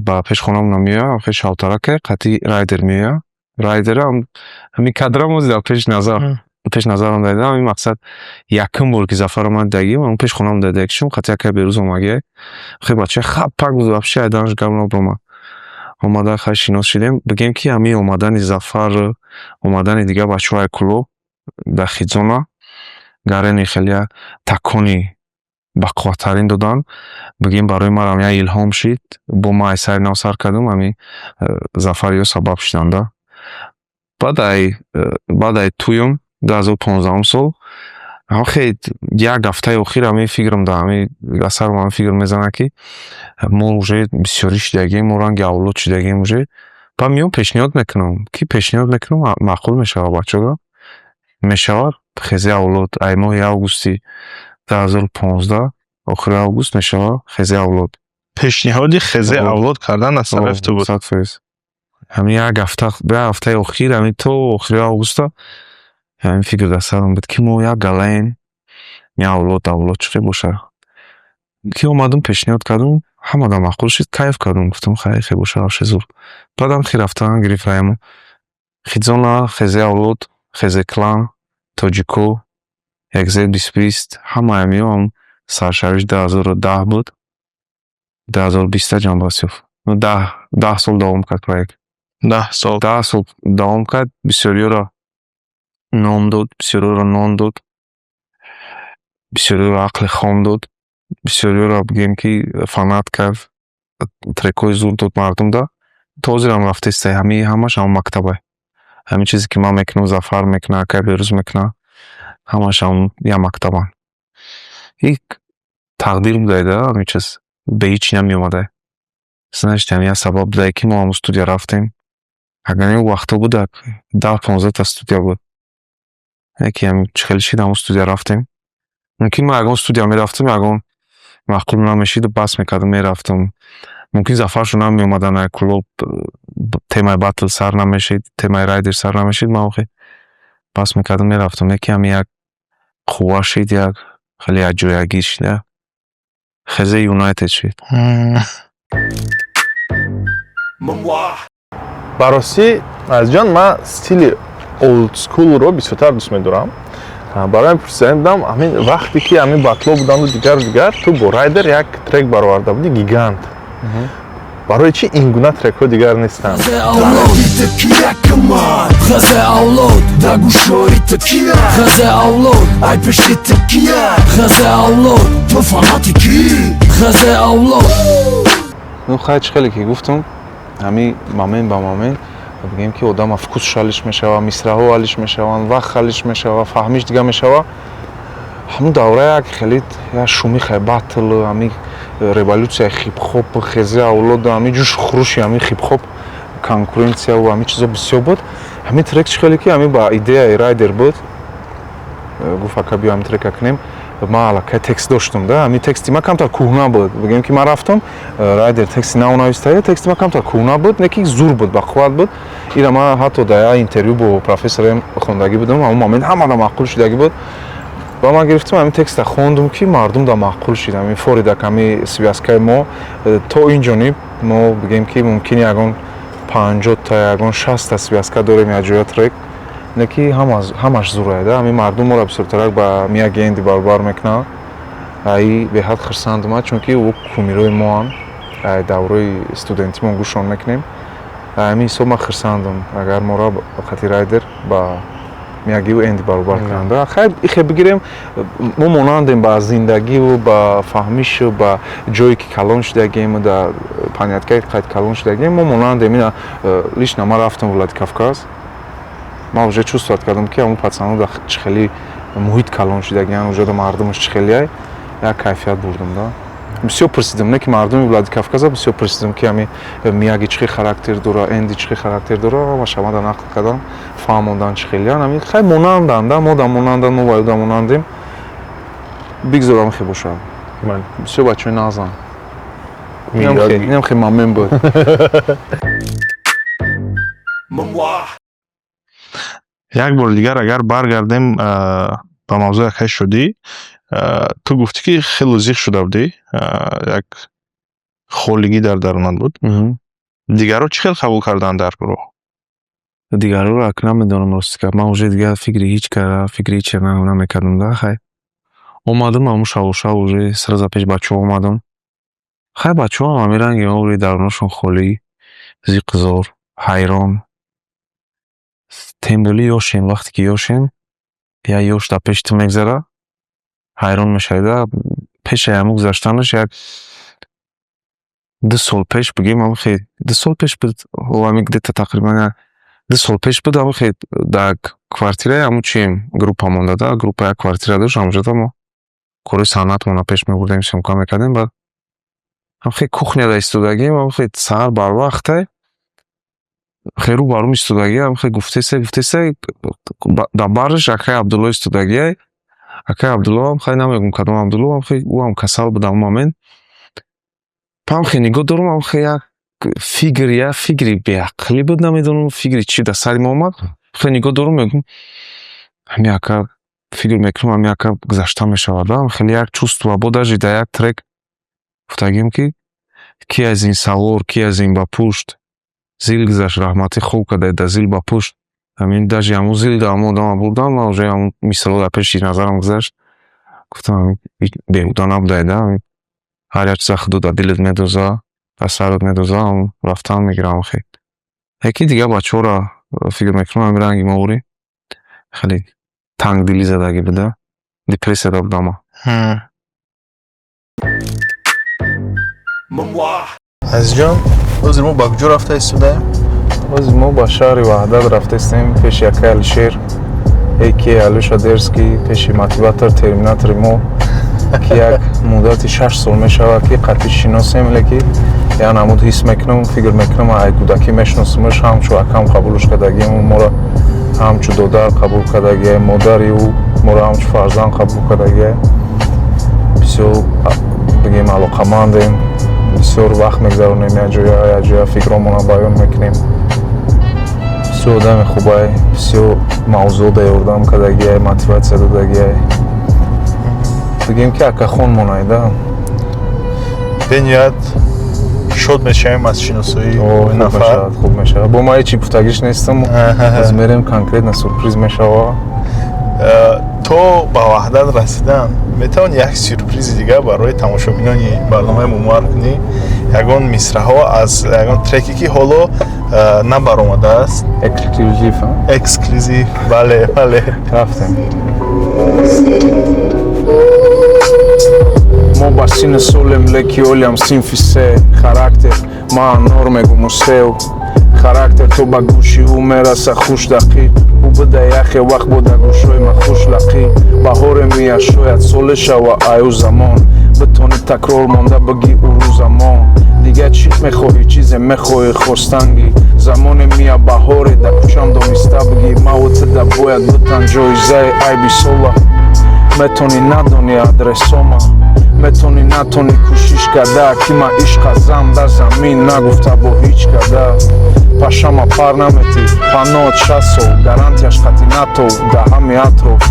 ба пешхонамона меоя хе шавтараке қатъи райдер меоя райдера ҳамин кадрамон дидам пеш назарам дадидам ҳамин мақсад якум бор ки зафар омад дагӣ ман пешхонам дадида кишам қатъи якай берӯз омагия хе бачаи хаппак буд вообще айданаш гап наброма омада хай шинос шудем бигем ки ҳамин омадани зафар омадани дигар бачаҳои клуб дар хизона гарени хеле такони бақувваттарин додан бигем барои манам як илҳом шид бо ман ай сайри нав сар кардам ҳамин зафариё сабаб шуданда баъд ай туюм 2015 сол хе як ҳафтаи охир ҳамин фикрам дар ҳамин асарам ҳамин фикр мезанад ки мо уже бисёрӣ шудагем мо ранги авлод шудагем уже ба миём пешниҳод мекунам ки пешниҳод мекунам маъқул мешавад бачаҳо мешавад хези авлод ай моҳи августи 2015 охири август мешавад хези авлод пешниҳоди хези авлод кардан аз тарафи ту буд ҳамин як ҳафтаи охир ҳамин то охири августа ҳамин фикр дар сарам буд ки мо як галаем я авлод чӣ хел бошад ки омадам пешниҳод кардам ҳамада маъқул шуд кайф кардам гуфтам хайр хел бошад вообще зур баъдам хи рафтам гирифтаем хизона хези авлод хези клан тоҷико XZ2020 ҳамаи меём саршавиш 2010 буд 2020 ҷанбаст ёфт 10 сол давом кард проект 10 сол давом кард бисёриёро ном дод бисёриёро нон дод бисёриёро ақли хом дод бисёриёро бигем ки фанат кард трекҳои зур дод мардумда то ҳозирам рафта истай ҳамаш ҳамон мактабай ҳамин чизе ки ман мекунам зафар мекуна акай берӯз мекуна ҳамаш ҳамон як мактабан ин тақдир будайда ҳамин чиз ба ҳеҷ чӣ намеомадай значит ҳамин як сабаб будае ки мо ҳамон студия рафтем агар не вақто буд 10-15 та студия буд яки ҳамин чӣ хел шид ҳамон студия рафтем мумкин ман ягон студия мерафтам ягон маъқул намешид бас мекардам мерафтам мумкин зафаршо намеомадан ай клуб темаи батл сар намешид темаи райдер сар намешид ман охи бас мекардам мерафтам яки ҳамин як қувва шид як хеле якҷоягӣ шид хезе юнайтед шид ба ростӣ азизҷон ман стили олдскулро бисёртар дӯст медорам барои ҳамин пурсидан будам ҳамин вақте ки ҳамин батло буданду дигар ту бо райдер як трек бароварда будӣ гигант барои чӣ ин гуна трекҳо дигар нестанд ну хай чӣ хеле ки гуфтам ҳамин момент ба момент бигем ки одама вкусш ҳалиш мешава мисраҳо ҳалиш мешаванд вақт ҳалиш мешава фаҳмиш дига мешава ҳамун давра як хеле як шуми хай батл ҳамин революсияи хип-хоп хези авлод ҳамин ҷӯш хуруши ҳамин хип-хоп конкуренсия ва ҳамин чизо бисёр буд ҳамин трек чӣ хеле ки ҳамин ба идеяи райдер буд гуфт ака биё ҳамин трека кунем ман аллакай текст доштам да ҳамин тексти ман камтар кӯҳна буд бигем ки ман рафтам райдер тексти нав навистая тексти ман камтар кӯҳна буд не ки зур буд бақувват буд ира ман ҳатто дар як интервю бо профессорем хондагӣ будам ҳамон момент ҳамада маъқул шудагӣ буд ва ман гирифтам ҳамин текста хондум ки мардум да маъқул шид ҳамин форидаками связкаи мо то ин ҷониб мо бигем ки мумкин ягон 50 та ягон 60 та связка дорем якҷоя трек не ки ҳамаш зурайда ҳамин мардум моро бисёртарак ба мияги энди баробар мекунад ай беҳад хирсандам чунки ӯ кумирои моам давраи студентӣ мо гӯшон мекунем ҳамин ҳисоб ман хирсандам агар моро хати райдер ба миягиву энди баробар кунанда хайр ихе бигирем мо монандем ба зиндагиву ба фаҳмишу ба ҷое ки калон шудагем да панияткаи қайд калон шудагем мо монандем ина лично ман рафтам Владикавказ ман уже чувствовать кардам ки ҳамун пацану да чӣ хеле муҳит калон шудагиан уҷода мардумаш чӣ хеле як кайфият бурдам да бисёр пурсидам не ки мардуми Владикавказа бисёр пурсидам ки ҳамин мияги чӣ характер дора энди чӣ характер дора ҳамаш ҳамада нақл кардам фаҳмондан чӣ хелиян ҳамин хай монандан да мо да монандан мо ваю да монандем бигзорам хе бошад бисёр бачаи назан инам хе мамен буд як бор дигар агар баргардем ба мавзӯи якай шудӣ ту гуфтӣ ки хеле зиқ шуда будӣ як холигӣ дар дарунат буд дигарҳо чӣ хел қабул карданд дар гурӯҳ дигарҳоро ак намедонам рости ка ман уже дигар фикри ҳеҷ кара фикри ҳеҷ намекардам да хай омадам ҳамун шаву уже сразу пеш бачаҳо омадам хай бачаҳо ҳамин ранги уже дарунашон холӣ зиқзор ҳайрон тем боле ёшем вақте ки ёшем я ёш дар пеши ту мегзара ҳайрон мешавида пеши ҳамун гузаштанаш як 2 сол пеш бигем ҳамун хел 2 сол пеш буд ҳамин где-то тақрибан 2 сол пеш буд ҳамун хел дар квартираи ҳамун чием группа монда да группа як квартира дошт ҳамунҷода мо кори санъатмона пеш мебурдем съёмка мекардем баъд ҳамун хел кухняда истодагием ҳамун хел саҳар барвақте херу барум истодагӣ ҳамун хел гуфтесе дар барш акаи Абдулло истодагӣ акаи Абдулло хай намегум кадом Абдулло ӯ ҳам касал буд ҳамун момент ҳамун хел нигоҳ дорам ҳамун хел як фикри беақлӣ буд намедонам фикри чӣ дар сари мо омад хел нигоҳ дорам мегум ҳамин ака фикр мекунам ҳамин ака гузашта мешавад ҳамун хел як чувство бо даже дар як трек гуфтагем ки аз ин савор ки аз ин ба пушт зил гузашт раҳмати хоб кадай да зил ба пушт ҳамин даже ҳамун зил да ҳамун одама бурдам ман уже ҳамун мисоло дар пеши назарам гузашт гуфтам беҳуда набудайда ҳар як чиза худо дар дилат медоза дар сарат медоза рафтан мегирам хел яки дигар бачаҳоро фикр мекунам ҳамин ранги мовори хеле тангдилӣ задагӣ буда депрессияда будам азизҷон ҳозир мо ба куҷо рафта истодаем ҳозир мо ба шаҳри ваҳдат рафта истем пеши якай алишер эки алёша дерский пеши мотиватор терминатори мо ки як муддати 6 сол мешавад ки қатъӣ шиносем леки я намуд ҳис мекунам фикр мекунам ай кӯдакӣ мешиносимаш ҳамчу акам қабулш кардагием моро ҳамчу додар қабул кардагия модари ӯ моро ҳамчу фарзанд қабул кардагия бисёр бигем алоқамандем бисёр вақт мегзаронем якҷоя фикромона баён мекунем бисёр одами хубай бисёр мавзӯъ даёрдам кардагия мотиватсия додагия бигем ки акахон монайда бениҳоят шод мешавем аз шиносоии нафар хуб мешавад бо ман ҳечи гуфтагиш нестам аз мерем конкретно сюрприз мешавад то ба ваҳдат расидан метавони як сюрпризи дигар барои тамошобинони барномаи мумар кунӣ ягон мисраҳо аз ягон треке ки ҳоло набаромадааст эксклюзив бале рафтем мо ба сини солем леки олиам синфи се характер ман нор мегуму сев характер то ба гӯши ӯ мераса хуш дақиқ ӯ буда яхе вақт бо дар гӯшҳои ман хуш лақиқ баҳоре мия шояд соле шава аю замон битони такрор монда бигӣ урӯ замон дигар чӣ мехоҳӣ чизе мехоҳӣ хостангӣ замоне мия баҳоре дар кӯчам дониста бигӣ мавоцида бояд битан ҷоизаи айби сола метони надони адресома метони натони кӯшиш карда ки ман ишқазам дар замин нагуфта бо ҳеҷ када пашама пар наметӣ паноат 6 сол гарантияш қати натов дар ҳами атроф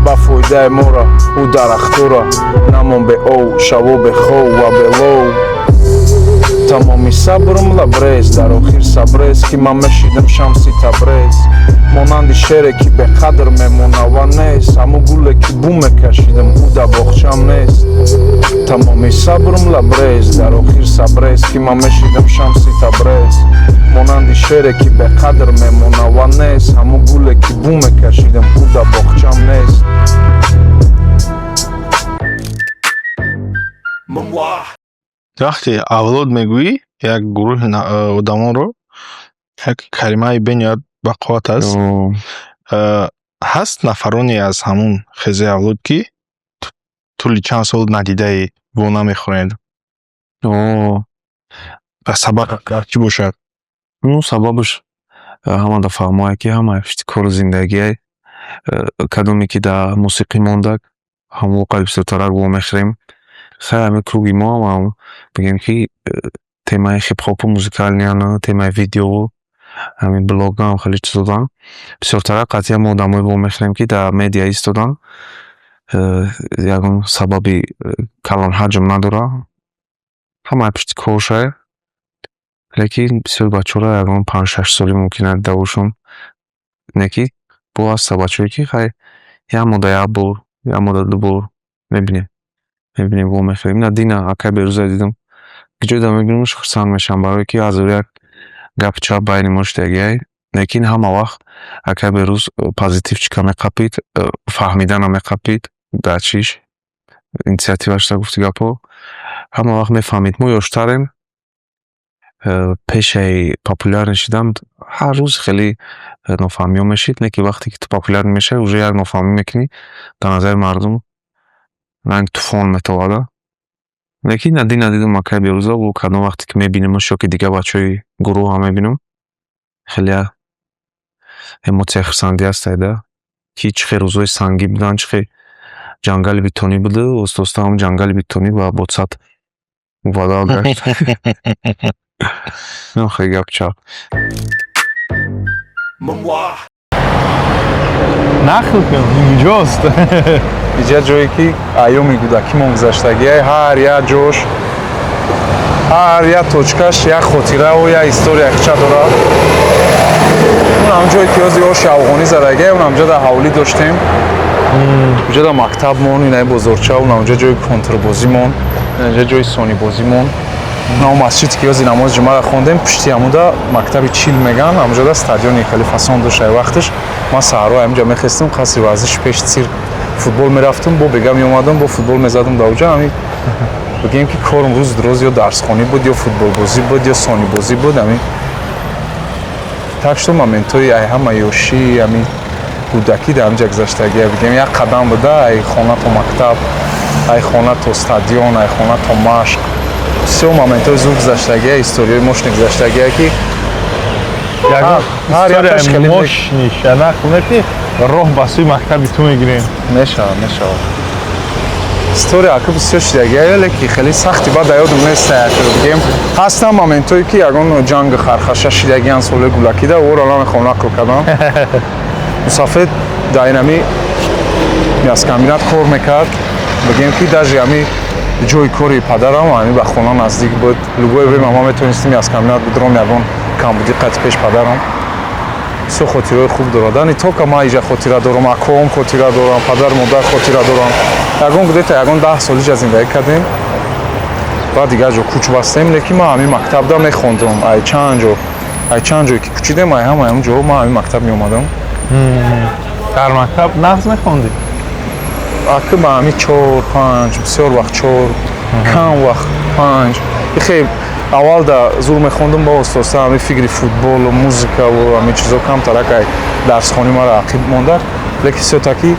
ба фоидаи мора ӯ дарахтора намон бе ов шаво бе хов ва бе лов тамоми сабрм лабрез дар охир сабрез ки ман мешидам шамси табрез монанди шере ки беқадр мемона ва нест ҳамун гуле ки бум мекашидам ӯ дар боғчам нест тамоми сабрм лабрез дар охир сабрез ки ман мешидам шамси табрез монанди шере ки беқадр мемона ва нест ҳамун гуле ки бум мекашидам ӯ дар боғчам нест вақте авлод мегӯӣ як гурӯҳи одамонро як калимаи бениҳоят бақувват аст ҳаст нафароне аз ҳамун хезаи авлод ки тӯли чанд сол надидаи вона мехӯранд ва сабаб чӣ бошад Ну, сабабаш ҳамада фаҳмоя ки ҳама пишти кору зиндагие кадоме ки дар мусиқӣ мондак ҳамон вақт бисёртарак вомехӯрем хай ҳами круги мо ҳам бигем ки темаи хип-хопу музикалиана темаи видеову ҳамин блога ҳам хеле чизодан бисёртарак қатъи ҳама одамое вомехӯрем ки дар медиа истодан ягон сабаби калон ҳаҷм надора ҳама пишти коршае лекин бисёр бачаҳоро ягон 5-6 соли мумкина дида бошам не ки бо ҳаста бачаҳое ки хай як мода як бор як мода ду бор мебинем вомехӯрем на дина акай берӯза дидам ҷойда мебинемш хурсанд мешавам барое ки ҳазор як гапи чап байни мо шудагиай лекин ҳама вақт акай берӯз позитив чика меқапид фаҳмида намеқапид дар чиш инициативашда гуфти гапҳо ҳама вақт мефаҳмид мо ёштарем пешаи популярен шидан ҳар рӯз хеле нофаҳмиҳо мешид лекин вақте ки ту популярен мешавӣ уже як нофаҳмӣ мекунӣ дар назари мардум ранг тӯфон метовада лекин надина дидам акай берӯза бо кадом вақте ки мебинемаш ё ки дигар бачаҳои гурӯҳам мебинам хеле эмоцияи хурсандӣ аст айда ки чӣ хел рӯзҳои сангин будан чӣ хел ҷангали битонӣ буду оста ҳам ҷангали битонӣ ба бодсад мубаддал гашт хеле гап чап нақл кун инҷост иҷа ҷое ки айёми кӯдакимон гузаштагиай ҳар як ҷош ҳар як точкаш як хотираву як историякча дорад онам ҷое ки ёзи оши афғонӣ задагиай онам ҷо дар ҳавлӣ доштем ҷо дар мактабмон инаи бозорча онам ҷо ҷои контрбозимон ҷо ҷои сонибозимон на масҷид ки ёзи намози ҷумъаро хондем пишти ҳамуда мактаби чил меган ҳамҷода стадиони хеле фасон дошт ай вақташ ман саҳро ҳамҷа мехестам қасри варзиши пеш цирк футбол мерафтам бо бега меомадам бо футбол мезадам дар оҷа ҳамин бигем ки корм рӯз дроз ё дарсхонӣ буд ё футболбозӣ буд ё сонибозӣ буд ҳамин так шуд моментҳои ай ҳама ёшӣ ҳамин кӯдакӣ дар ҳамҷа гузаштагия бигем як қадам буда ай хона то мактаб ай хона то стадион ай хона то машқ бисёр моментҳои зуд гузаштагия историёи мошни гузаштагия ки мошни нақл не ки роҳ ба сӯи мактаби ту мегирем мешавад история ака бисёр шидагия леки хеле сахти баъд ёдам нест бигем ҳастан моментҳое ки ягон ҷанги хархаша шидагиян солҳои гулакида ора намехоҳам нақл кардам мусафед дар инами мяскомбинат кор мекард бигем ки даже ҳами ҷои кори падарам ҳами ба хона наздик буд любое время ма метавонистим мяскомбинат бидром ягон камбудӣ қати пеш падарам бисёр хотираҳои хуб дорад ани то ка ман иҷа хотира дорам акоам хотира дорам падар модар хотира дорам ягон гудета ягон 10 солиҷа зиндагӣ кардем баъд дигар ҷо кӯч бастем лекин ман ҳамин мактабда мехондам ай чанд ҷое ки кӯчидем ай ҳама ҳамин ҷоҳо ман ҳамин мактаб меомадам дар мактаб нағз мехондӣ ака ба ҳамин 4-5 бисёр вақт 4 кам вақт 5 бихел аввал да зур мехондам ба оста ҳамин фикри футболу музикаву ҳамин чизо камтарак ай дарсхонӣ мара ақиб монда лекин сӯтаки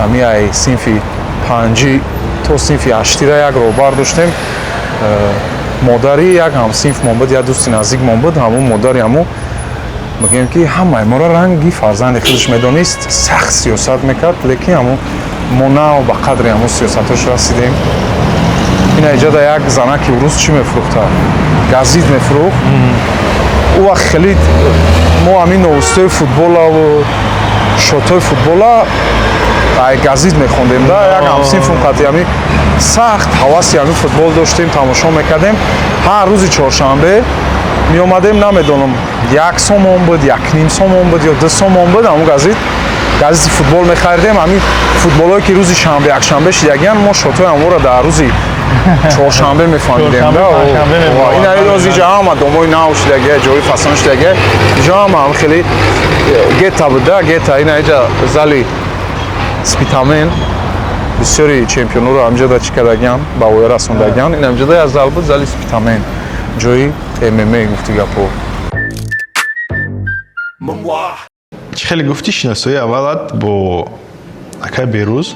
ҳамин ай синфи 5 то синфи 8-ра як роҳбар доштем модари як ҳамсинфмон буд як дӯсти наздикмон буд ҳамун модари ҳамун мегӯем ки ҳамаи моро ранги фарзанди худаш медонист сахт сиёсат мекард лекин ҳамун мо на ба қадри ҳамун сиёсатош расидем ина иҷада як занаки урус чӣ мефурӯхта газит мефурӯхт ӯ вақт хеле мо ҳамин новостиҳои футболаву шотҳои футбола ай газет мехондем да як ҳамсин фунқати ами сахт ҳаваси ами футбол доштем тамошо мекардем ҳар рӯзи чоршанбе меомадем намедонам 1 сомон буд 1.5 сомон буд ё 2 сомон буд ҳамун газети футбол мехаридем ҳамин футболое ки рӯзи шанбе якшанбе шидагиян мо шотои ҳамонро дар рӯзи чоршанбе мефаҳмидем да ин рози ҷаҳама домои нав шидагия ҷои фасон шидагия ҷаҳама хеле гета буд да гета ин аҷа зали спитамен бисёри чемпионҳоро ҳамҷода чӣ кардагиян ба воя расондагиян ин ҳамҷода як зал буд зали спитамен ҷои мма гуфту гапҳо чӣ хеле гуфтӣ шиносои аввалат бо акай берӯз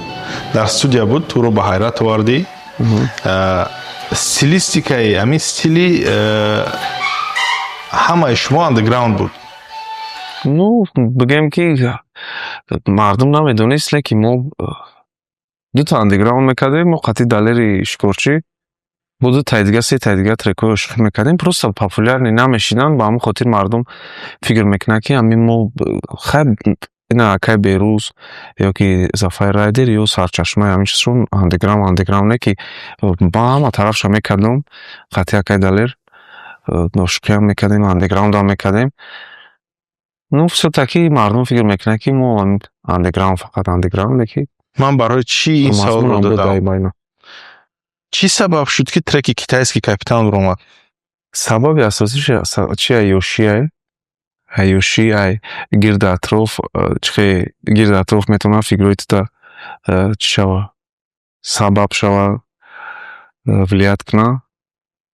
дар студия буд туро ба ҳайрат овардӣ стилистикаи ҳамин стили ҳамаи шумо андеграунд буд ну бигем ки мардум намедонист леки мо дута андеграунд мекардем мо қатъи далери шикорчӣ буду тайдига се тайдига трекҳои ошиқ мекардем просто популярни намешидан ба ҳамин хотир мардум фикр мекунад ки ҳамин мо хай ина акай берӯз ё ки зафар райдер ё сарчашма ҳамин чизро андеграунд не ки ба ҳама тарафша мекардем қатъи акай далер ошиқиам мекардем андеграундам мекардем ну всё-таки мардум фикр мекунад ки мо андеграунд фақат андеграунд леки ман барои чӣ ин саволро додам чӣ сабаб шуд ки треки китайский капитан омад сабаби асосиш чи ҳаёши ай гирди атроф чихе гирди атроф метавонад фикрҳои тута чӣ шава сабаб шава влият куна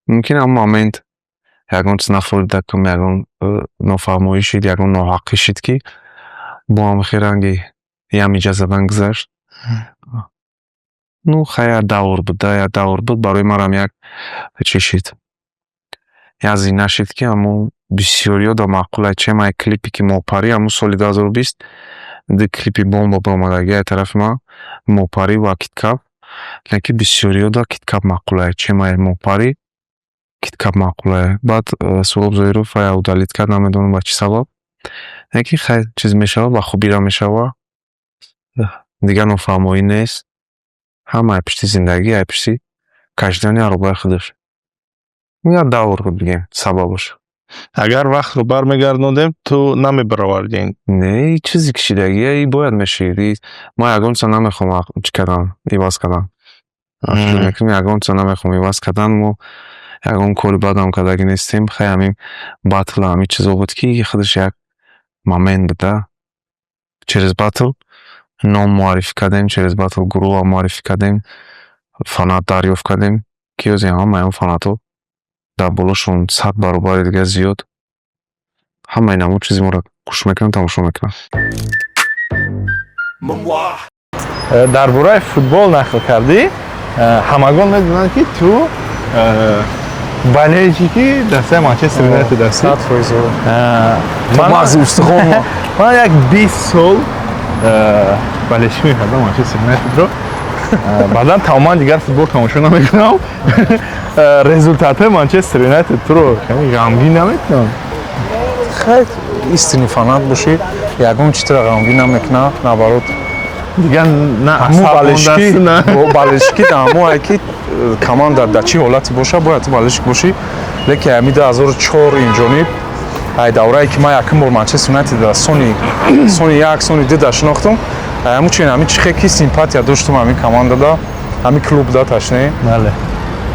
мумкин ҳам момент ягон чиз нафоҳидакам ягон нофаҳмоӣ шид ягон ноҳаққӣ шид ки бо ҳамихиранги ямиҷа задан гузашт ну хай давр буд да як давр буд барои манам як чӣ шид як зина шид ки ҳамун бисёриё да маъқулай чемай клипи ки мопарӣ ҳамун соли 2020 ди клипи бомба бомадагия тарафи ман мопарӣ ва киткап леки бисёриё да киткап маъқулай чемай мопарӣ киткап маъқулай баъд Суҳоб Зоиров ая удалит кард намедонам ба чӣ сабаб леки хай чиз мешава ба хубира мешава дигар нофаҳмоӣ нест ҳама ай пишти зиндагӣ ай пишти кашидани аробаи худаш як давр буд бигем сабабаш агар вақтро бармегардонем ту намебаровардӣ не чизи кишидагия и бояд мешид ма ягон чиза намехоҳам чӣ кардам иваз кардам ягон чиза намехоҳам иваз кардан мо ягон кори бадам кардаги нестем хай ҳамин батл ҳамин чизо буд ки худаш як момент буда через батл ном муаррифӣ кардем через батл гурӯҳа муаррифӣ кардем фанат дарёфт кардем ки ӯзи ҳамаи фанатҳо дар болошон 100 баробари дига зиёд ҳама ин ҳамон чизи моро гӯш мекунанд тамошо мекунанд дар бораи футбол нақл кардӣ ҳамагон медонанд ки ту болельщики ки дастаи Манчестер Юнайтед ҳастӣ 100%. Ман як 20 сол болельщик мекардам Манчестер Юнайтедро. баъдан тамоман дигар футбол тамошо намекунам. результатҳои Манчестер Юнайтед туро ками ғамгин наметкунанд? хай истини фанат бошӣ ягон читра ғамгин намекунад наоборот дигар на асабондаст на болельщики дамо ки команда дар чӣ ҳолати боша бояд ту болельщик бошӣ леки ҳами 2004 инҷониб ай даврае ки ман якум бор Манчестер Юнайтед дар сони 1 сони 2 дар шинохтам ҳамчунин ҳамин чихе ки симпатия доштам ҳамин командада ҳамин клубда ташне бале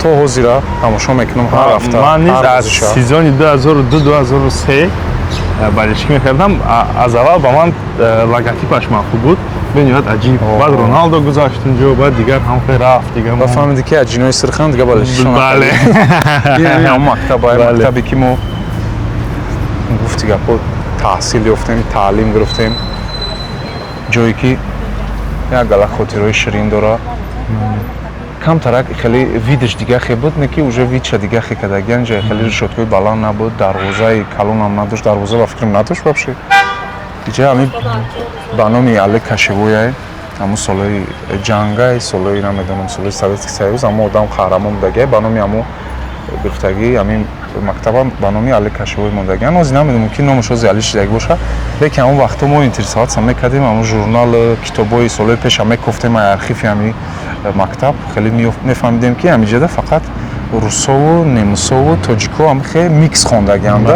то ҳозира тамошо мекунам ҳар ҳафта ман низ аз сезони 2002-2003 болельщик мекардам аз аввал ба ман логотипаш маъқул буд бинёд аҷиб баъд Роналдо гузашт инҷо баъд дигар ҳамхе рафт дигар ба фаҳмиди ки аҷинои сирхан дигар болельщик бале ин мактаби ки мо гуфти гапҳо таҳсил ёфтем таълим гирифтем ҷое ки як гала хотираҳои ширин дорад камтарак хеле видш дигахе буд не ки уже видша дигахе кардагиян ҷае хеле решоткаи баланд набуд дарвозаи калонам надошт дарвоза ба фикрам надошт вообще иҷа ҳамин ба номи Олег Кашевояй ҳамун солҳои ҷангай солҳои намедонам солҳои Советский Союз ҳамун одам қаҳрамон будагия ба номи ҳамун гирифтагӣ ҳамин мактаба ба номи Али Кашовои мондагиан. Ҳозир намедонам ки номашо зиялӣ шидаги боша, лекин ҳамон вақтҳо мо интересоватсия мекардем, ҳамон журнал, китобҳои солҳои пеш ҳам мекуфтем архиви ҳамин мактаб. Хеле мефаҳмидем ки ҳаминҷода фақат русову немисову тоҷико ҳам хеле микс хондагианд.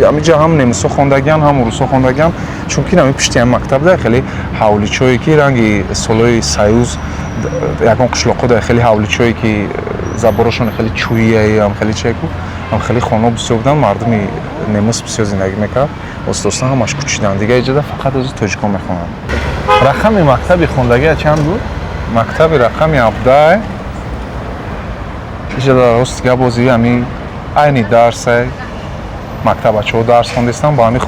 Ҳаминҷа ҳам немисо хондагианд, ҳам русо хондагианд, чунки ҳамин пишти ҳамин мактабда хеле ҳавличое ки ранги солҳои Союз ягон қишлоқҳода хеле ҳавличое ки заборошон хеле чӯияи ҳам хеле чеку ҳам хеле хона бисёр буданд, мардуми немис бисёр зиндагӣ мекард. Остосна ҳамаш кучиданд. Дига иҷода фақат ози тоҷико мехонанд. Рақами мактаби хондагия чанд буд? Мактаби рақами 17 иҷода рост гап бози ҳамин айни дарсе мактаб бачаҳо дарс хондистанд. Ба ҳамин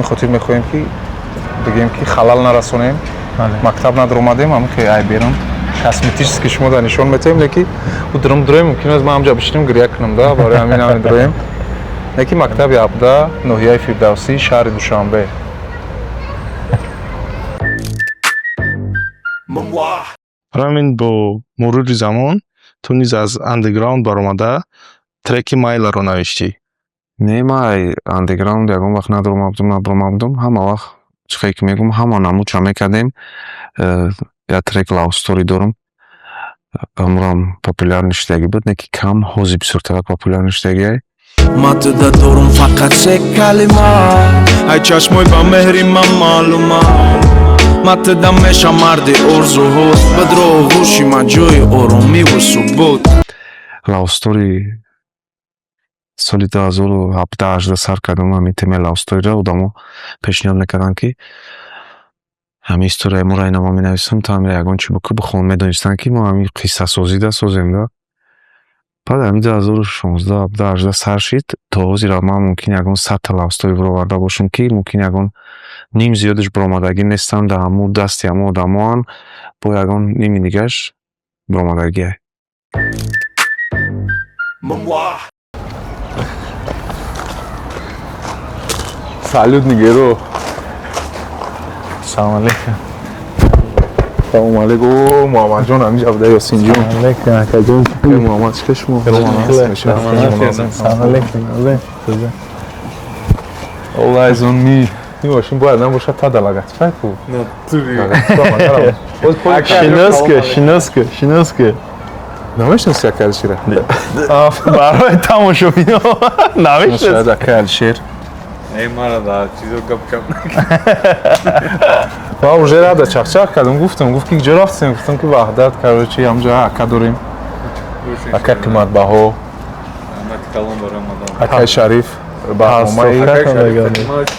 хотир мехоҳем ки бигем ки халал нарасонем. Мактаб надромадем, ҳамин ки ай берун косметически шумо да нишон метаҳем, леки удрам дуроем мумкин аст ман ҳамҷа бишинам гирья кунам да барои ҳамин дуроем. Леки мактаби 17 ноҳияи Фирдавсӣ, шаҳри Душанбе. ҳамин бо мурури замон ту низ аз андеграунд баромада треки Майларо навиштӣ. Не, ман андеграунд ягон вақт надромадам. Ҳама вақт чихе ки мегӯм ҳама намуча мекардем. Я трек Love Story дорам. Амрам популярни шидагӣ буд, не ки кам, ҳозир бисёртара популярни шидагие. Матда дорум фақат се калима, ай чашмой ба меҳри ман маълума. Матда меша марди орзуҳо, бадроҳу гӯши ман ҷои оромиву субут. Love Story соли 2017-18 сар кардам ҳамин темаи Love Story-ро. Одамо пешниҳод мекарданд ки ҳамин историяи моро айна мо менависам, то ҳамин ягон чӣ букӯ бихон медонистанд ки мо ҳамин қиссасозӣ да созем да. Баъд ҳамин 2016-17-18 сар шид, то ҳозир ман мумкин ягон 100 та Love Story бароварда бошам ки мумкин ягон ним зиёдаш баромадагӣ нестанд, дар ҳамун дасти ҳамон одамоан, бо ягон ними дигаш баромадагие. Салют, Нигеро. Салом алейкум. Салом алейкум. Муҳаммад ҷон ҳаминҷа буда Ёсин ҷон. Салом алейкум акаҷон. Муҳаммад чӣ шумо? Салом алейкум. All eyes on me. این ماشین باید نباشه تا دلگت فکر نه توی شناسکه نمیشناسی اکل شیره برای تماشا بینو نمیشناسی اکل شیر ای مرا دا چیزو گپ کم ما اوجه را دا چخچخ کردم گفت که کجا رفتیم گفتم که وحدت کرده چی همجا اکا داریم اکا قیمت بها اکا شریف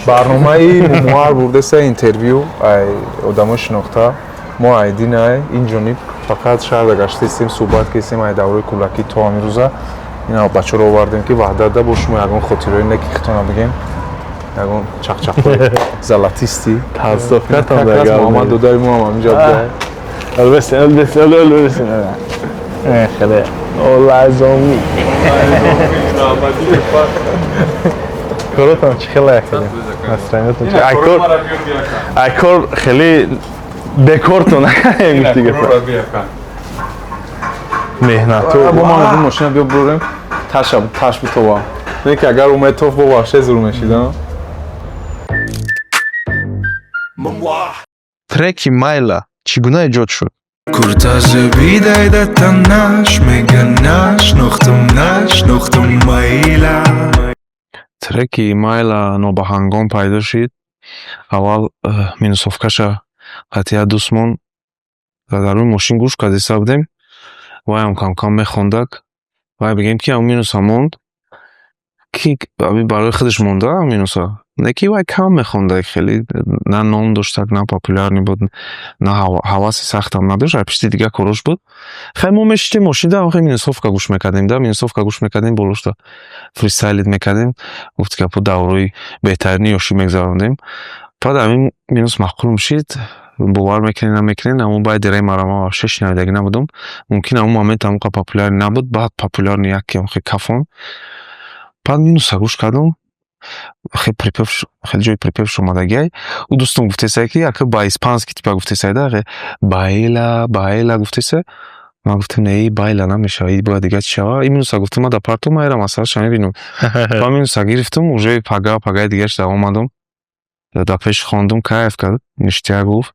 барномаи мумуар бурдеса интервью ай одамо шинохта мо айдин ай ин ҷониб фақат шаҳрда гашта истем суҳбат кардем ай давраи кӯлакӣ то ҳамирӯза ина бачаро овардем ки ваҳдатда бо шумо ягон хотирои неки хитона бигем ягон чахчахҳои золотисти муҳаммад додаи мо ҳам ҳаминҷа کاراتون چی خیلی کردیم مسترانیتون چی ایکار خیلی بکارتون نکنیم دیگه مهنتو با ما از این ماشین بیا بروریم تاش بی تو با نه که اگر اومد توف با وحشه زور میشید треки Майла чӣ гуна эҷод шуд? Куртазе бидайда танаш меганаш нохтум Майла треки Майла нобаҳангом пайдо шид. Аввал минусовкаша қатъия дӯстмон дар рӯи мошин гӯш карда иста будем. Вайам кам мехондак. Вай бигем ки минуса монд. Ки барои худаш монда минуса. Не ки вай кам мехондак, хеле на ном доштак, на популярни буд, на ҳаваси сахтам надошт. Ай пишти дига корош буд. Хай мо мешидем мошинда охир минусовка гӯш мекардем да, минусовка гӯш мекардем, болошта фристайлит мекардем. Гуфт ки апо даврои беҳтарини ёшӣ мегзарондем. Баъд ҳамин минус маъқул мешид. бовар мекунед аммо баъди ремара ма шешнавидагӣ набудам. Мумкин ҳамон момент ҳамонқа популярни набуд, баъд популярни яке охир кафон. Баъд минуса гӯш кардам. خیلی جای پریپیوش اومدگی او دوستم گفته سه که اگه با اسپانسکی تیپا گفته سه ده بایلا گفته سه من گفتم نه بایلا نمیشه این باید دیگه چی شود این منوسا گفتم من در پارتو مایرم اصلا شما بینم و منوسا گرفتم اوجه پگاه دیگه شده آمدم در پیش خواندم کیف کرد نشتیا گفت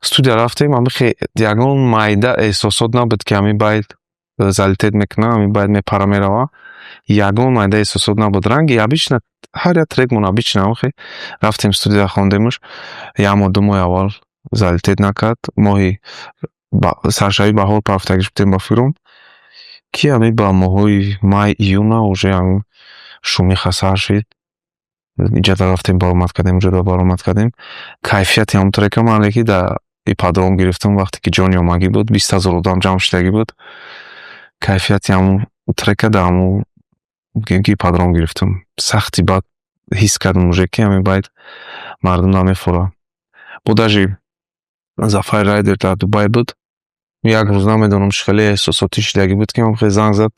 استودیا رفتیم اما خیلی دیگون مایده احساسات نبود که همی باید زالتت میکنه همی باید میپره میره یگون مایده احساسات نبود رنگی ابیچ نه هر یک ترک من ابیچ نه خیلی رفتیم استودیا خواندیمش یا ما 2 ماه اول زالتت نکرد ماهی سرشایی بهار پرفتگیش بودیم با فیلم که همی با ماهی مای ایونه اوجه هم شومی خسار شد اینجا رفتیم بارامد کردیم اینجا بارامد کردیم کیفیتی هم ترک من لیکی در ایپادروم گرفتم وقتی که جانی اومگی بود 20,000 آدم جمع شدگی بود کیفیتی هم ترک در همون ایپادروم گرفتم سختی بعد حس کردم اوجه که همی باید مردم نمیفوره بوداجی زفای رایدر در دوبای بود یک روز نمیدونم خیلی احساساتی شدگی بود که من خیلی زنگ زد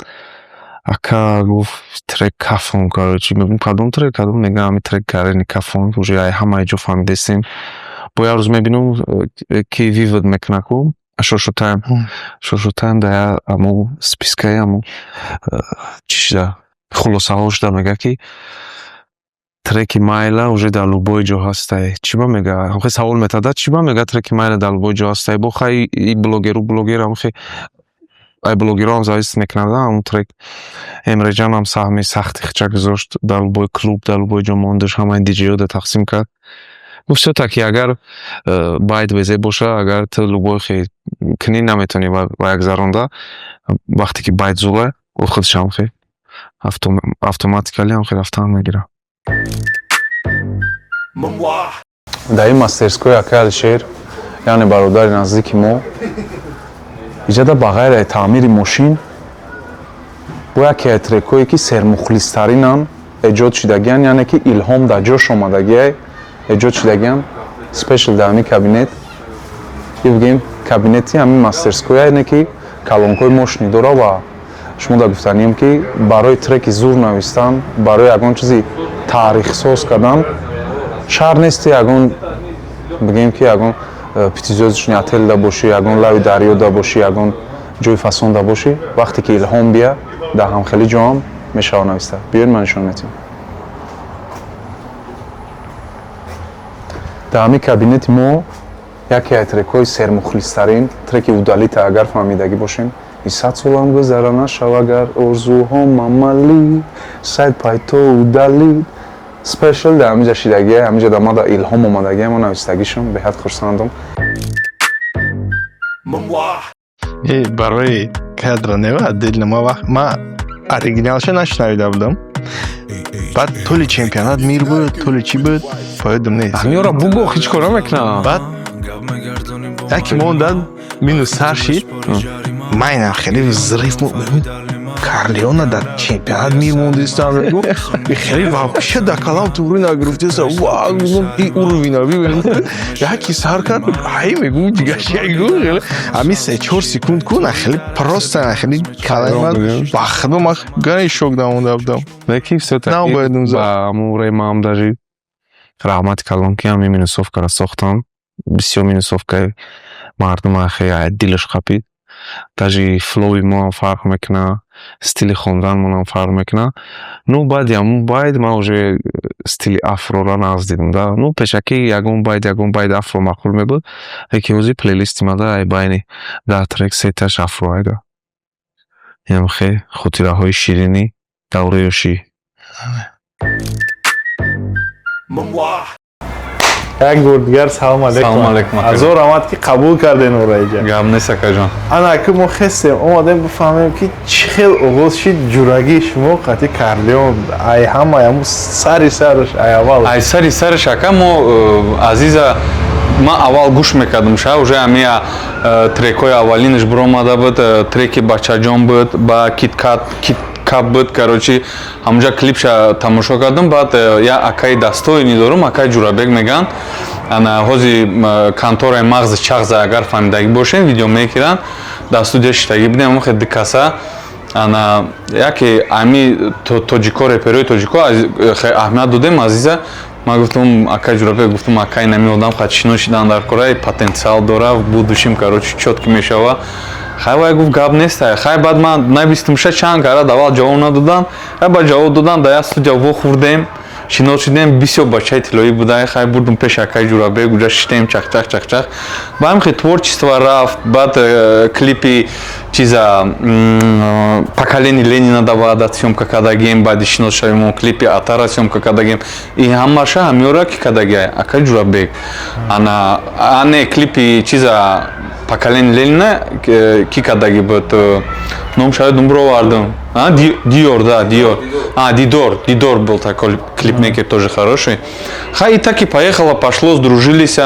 اکا گفت ترک کافون کارچی میگم کدوم ترک کدوم میگم همی ترک کاری کافون اوجه ای همه جو فهمیدیم با یک روز میبینم که ویود میکنه کو شوشو تایم در همو سپیسکای همو چیش در خلاصه هاش در میگه که ترکی مایلا اوجه در لوبای جو هسته چی با میگه هم خیلی سوال میتاده چی با میگه ترکی مایلا در لوبای جو هسته با خیلی بلوگر هم خیلی ای بلوگیران زایست میکنه همون ترک امره جان هم سهمی سختی خچه گذاشت در لوبای کلوب در لوبای جو ماندش همه این دیجی ها در تقسیم کرد گفت تا که اگر باید ویزه باشه اگر تو لوبای خیلی کنی نمیتونی و یک زرانده وقتی که باید زوله او خودش هم خیلی автоматикали هم خیلی رفتن میگیره در این مسترسکوی اکل شیر یعنی برادر نزدیک ما ایجاد بغیر تعمیر ماشین با یکی ترکویی که سرمخلیسترینن ایجاد شدگیان یعنی که الهام در جاش آمدگی ایجاد شدگیان سپیشل در همین کابینت یه بگیم کابینتی همین مسترسکوی یعنی که کلانکوی ماشینی داره و شما در گفتنیم که برای ترکی زور نویستن برای یکون چیزی تاریخ ساز کردن شهر نیست یکون بگیم که یکون پیتیزوزشون اتل دا باشی یکون لای دریا دا باشی یکون جوی فاسون دا باشی وقتی که الهام بیا در هم خیلی جا هم میشه نویسته بیاین من نشون میتیم در همین کابینت ما یکی از ترک‌های سرمخلیسترین ترک اودالیت اگر فهمیدگی باشین ای 100 سالم گذره نشو اگر ارزوهام عملی سید پای تو اودالیت سپیشل در همینجا شیدگی همینجا در ما در الهام اومدگی ما نویستگیشون به حد خرسندم برای کادر نو دل ما وقت ما اوریجینالش نشنیده بودم بعد طول چمپیونات میر بود طول چی بود فایدم نیست همیورا بوگو هیچ کار نمیکنه بعد یکی موندن مینو سرشید من خیلی ظریف بود کارلیونا در چمپیونات میموندیستم خیلی واقعا در کلام تو روی نگرفتیست واو این اروینا ببینید یکی سر کرد هی میگم دیگه شیگو همین 3-4 سکوند کنه خیلی پروست خیلی کلمات باخدم ما گنی شوک داموندم لیکن سوتا با امور امام داری رحمت کلام که همین مینوسوف کار ساختن بسیار مینوسوف که مردم خیلی دلش خپید даже флоуи мо ҳам фарқ мекуна стили хонданмон ҳам фарқ мекуна ну баъд ман уже стили афрора наздидам да ну пешакӣ ягон байд афро маъқул мебуд леки ҳозир плейлисти мада ай байни 10 трек 3 таш афро айда ям хе хотираҳои ширини давраи ёшӣ یک گردگر سلام علیکم از او رحمت که قبول کردین او رایجا گم نیست اکا جان انا که ما خستیم اومدیم بفهمیم که چه خیل اوغاز شید جورگی شما قطعی کارلیون ای همه همو سرش ای اول ای سرش اکا ما عزیزا ما اول گوش میکردم شه اوجه همی تریکای اولینش برامده بود تریکی بچه جان بود با کیت کپ بود короче همونجا کلیپش تماشا کردم بعد یا اکای دستوی ندارم اکای جورابک میگن انا هوزی کانتور مغز چغز اگر فهمیدگی باشین ویدیو میگیرن در استودیو شتگی بودیم اما خیلی کسا انا یکی امی توجیکو رپروی توجیکو اهمیت دادم عزیزه ما گفتم اکای جورابک گفتم اکای نمیدونم خاطر شنو شدن در کره پتانسیل داره بودوشیم короче چوتکی میشوه хай вай гуфт гап нест хай баъд ман навистим ша чанд кара давал ҷавоб надодан хай ба ҷавоб додан да як студия вохӯрдем шинос шудем бисёр бачаи тиллоӣ буда хай бурдум пеш акай ҷурабек уҷа шиштем чах ба ҳамин творчество рафт баъд клипи чиза поколени ленина давада съёмка кардагем баъди шинос шавем клипи атара съёмка кардагем и ҳамаша ҳамёра ки кардагия акай ҷурабек ане клипи чиза поколени ленина ки кардаги буд ном шояд умбровардум Дидор был такой клипмейкер, тоже хороший. Хай и так и поехало, пошло, сдружились.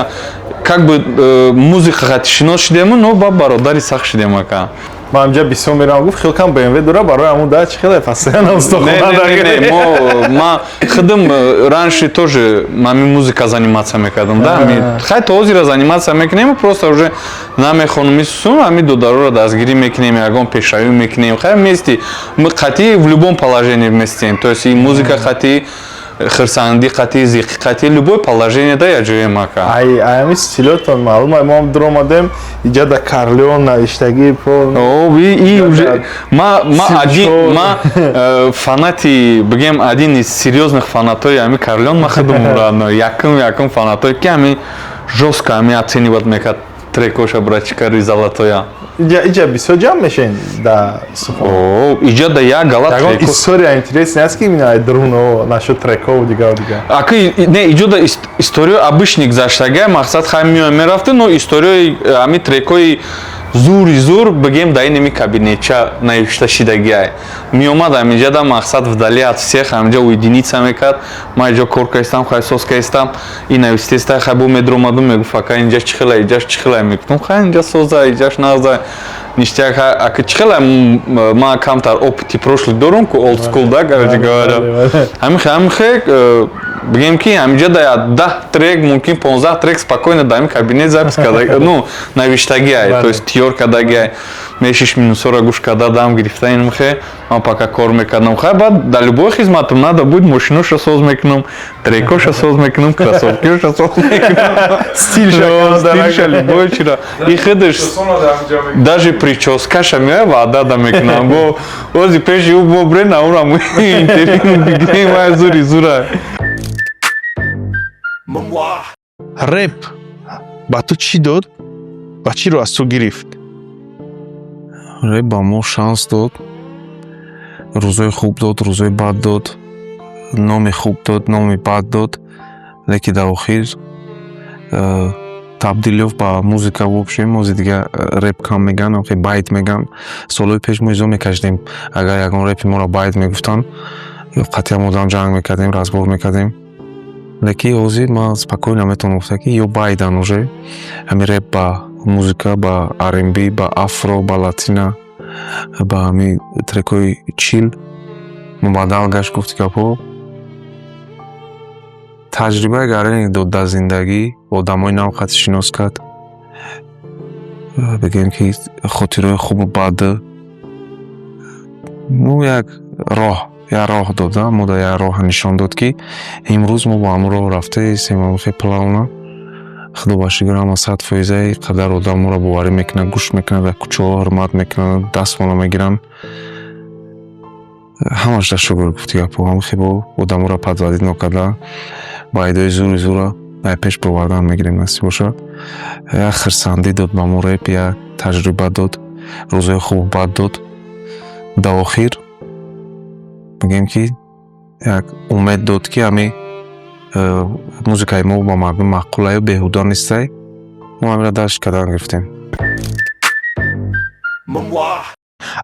Как бы музыка хатишинос шидему, но бародари сах шидему ака. ман ҷа бисёр мерам гуфт хелкам BMW дора барои ҳамун дач хеле постоянно устохона Не, ма хидим раньше тоже мами музыка заниматься мекардам, да? Хай то озира заниматься мекунем, просто уже намехонем исусун, ами додарора дастгирӣ мекунем, ягон пешравӣ мекунем. Хай вместе, мы хати в любом положении вместе, то есть и музыка хати, хирсанди хати, зиқи хати, любое положение да я ҷоем ака. ай ами стилотон маълум мо ҳам дуромадем иҷа да карлеон навиштаги и уже ма фанати бигем один из серьезных фанатои ами карлеон ма хидум якум фанатои ки ами жестко ами оценивать мекард трекоша братчикари золотоя иҷа бисёр ҷамъ мешен да иҷа да як гала ягон история интересная аст ки минай друно нашуд треков дига ака не иҷа да история обычный гузаштагия мақсад хай мерафти но историёи ами трекои зур бигем да инеми кабинетча навишта шидагия меомад амиҷа да мақсад вдали от всех амиҷа уединиться мекард ма иҷа кор кастам хай соз кастам и навистеста хай бо медромадум мегуфт ака инҷа чӣ хела иҷаш чӣ хела мегуфтам хай инҷа соза иҷаш наза ништяк ака чӣ хела ма камтар опити прошлый дорум ку old school да короче говоря ҳамин хе бигем ки амиҷа да 10 трек мумкин 15 трек спокойно да ҳамин кабинет запис карда ну навиштагия то есть тиёр кардагия мешиш минусора гӯш карда дам гирифтаин хе ман пока кор мекардам хай баъд да любой хизматам надо буд машиноша соз мекунам трекоша соз мекунам кроссовкиоша соз мекунам стилша любой чира и хидиш даже прическаша меояд ваъда да мекунам бо ози пеши ӯ бо бре наурам интервю бигирем ай зури зура рэп ба ту чӣ дод ва чиро аз ту гирифт? рэп ба мо шанс дод, рӯзои хуб дод, рӯзои бад дод, номи хуб дод, номи бад дод, леки дар охир табдил ёфт ба музыка вообще мози дига рэп кам меган, байт меган. Солҳои пеш мо изо мекашидем, агар ягон рэпи моро байт мегуфтанд, қатъиян модам ҷанг мекардем, разбор мекардем. Леки ҳозир ман спокойно метавонам гуфта ки ё байдан уже ҳамин рэп ба музыка, ба R&B, ба афро, ба латина, ба ҳамин трекои чил мубаддал гашт гуфти гапҳо. таҷрибаи гарани дод дар зиндагӣ одамои нав хатишинос кард. Бигем ки хотирои хубу баду ну як роҳ дода мо дар як роҳ нишон дод ки имрӯз мо ба ҳамон роҳ рафтаистем хе плавна худо ба шукр 100% қадар одам моро боварӣ мекунад, гӯш мекунад, дар кӯчаҳо ҳурмат мекунад, даст моро мегиранд. ҳамаш дар шукр гуфти гапҳо ҳам хе бо одаморо падвадид накарда ба идои зура ай пеш бовардан мегирем насиб бошад. Як хирсандӣ дод ба мо рэп, як таҷриба дод, рӯзои хубу бад дод. Дар охир мегем ки як умед дод ки ҳамин музыкаи мо ба мардум маъқулаю беҳуда нестай. Мо ҳамира дашт кардан гирифтем.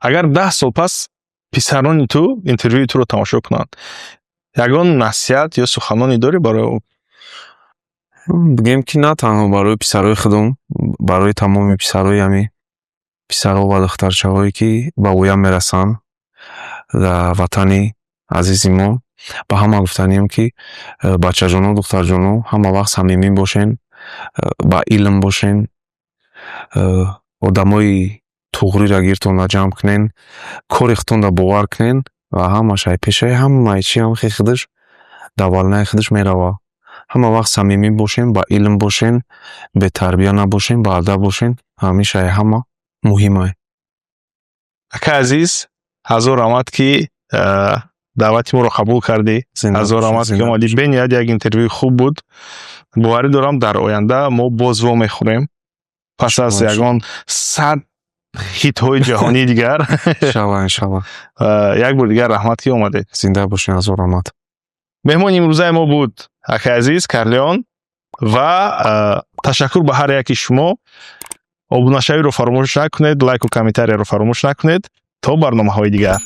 агар 10 сол пас писарони ту интервюи туро тамошо кунанд, ягон насиҳат ё суханоне дорӣ барои бигем ки на танҳо барои писарои худам, барои тамоми писарои ҳамин писаро ва духтарчаҳое ки ба воя мерасанд дар ватани азизи мо, ба ҳама гуфтаниям ки бачаҷону духтарҷону ҳама вақт самимӣ бошен, ба илм бошен, одамои туғрира гирдтонда ҷамъ кунен, кори худтонда бовар кунен ва ҳамаш ай пешаи ҳамаи чи ҳам хе худаш дар валнаи худаш мерава. ҳама вақт самимӣ бошен, ба илм бошен, бетарбия набошен, ба адаб бошен. ҳамиша ҳама муҳим ай. ака азиз, ҳазор рамад ки даъвати моро қабул кардӣ. Ҳазор рамад ки омадӣ. Бениҳоят як интервюи хуб буд. боварӣ дорам дар оянда мо боз вомехӯрем пас аз ягон 100 хитҳои ҷаҳонии дигар. иншалло. Як бор дигар раҳмат ки омадед. Зинда бошед, ҳазор раҳмат. меҳмони имрӯзаи мо буд акаи азиз Карлеон ва ташаккур ба ҳар яки шумо. обунашавиро фаромӯш накунед, лайку комментарияро фаромӯш накунед. То барномаҳои дигар.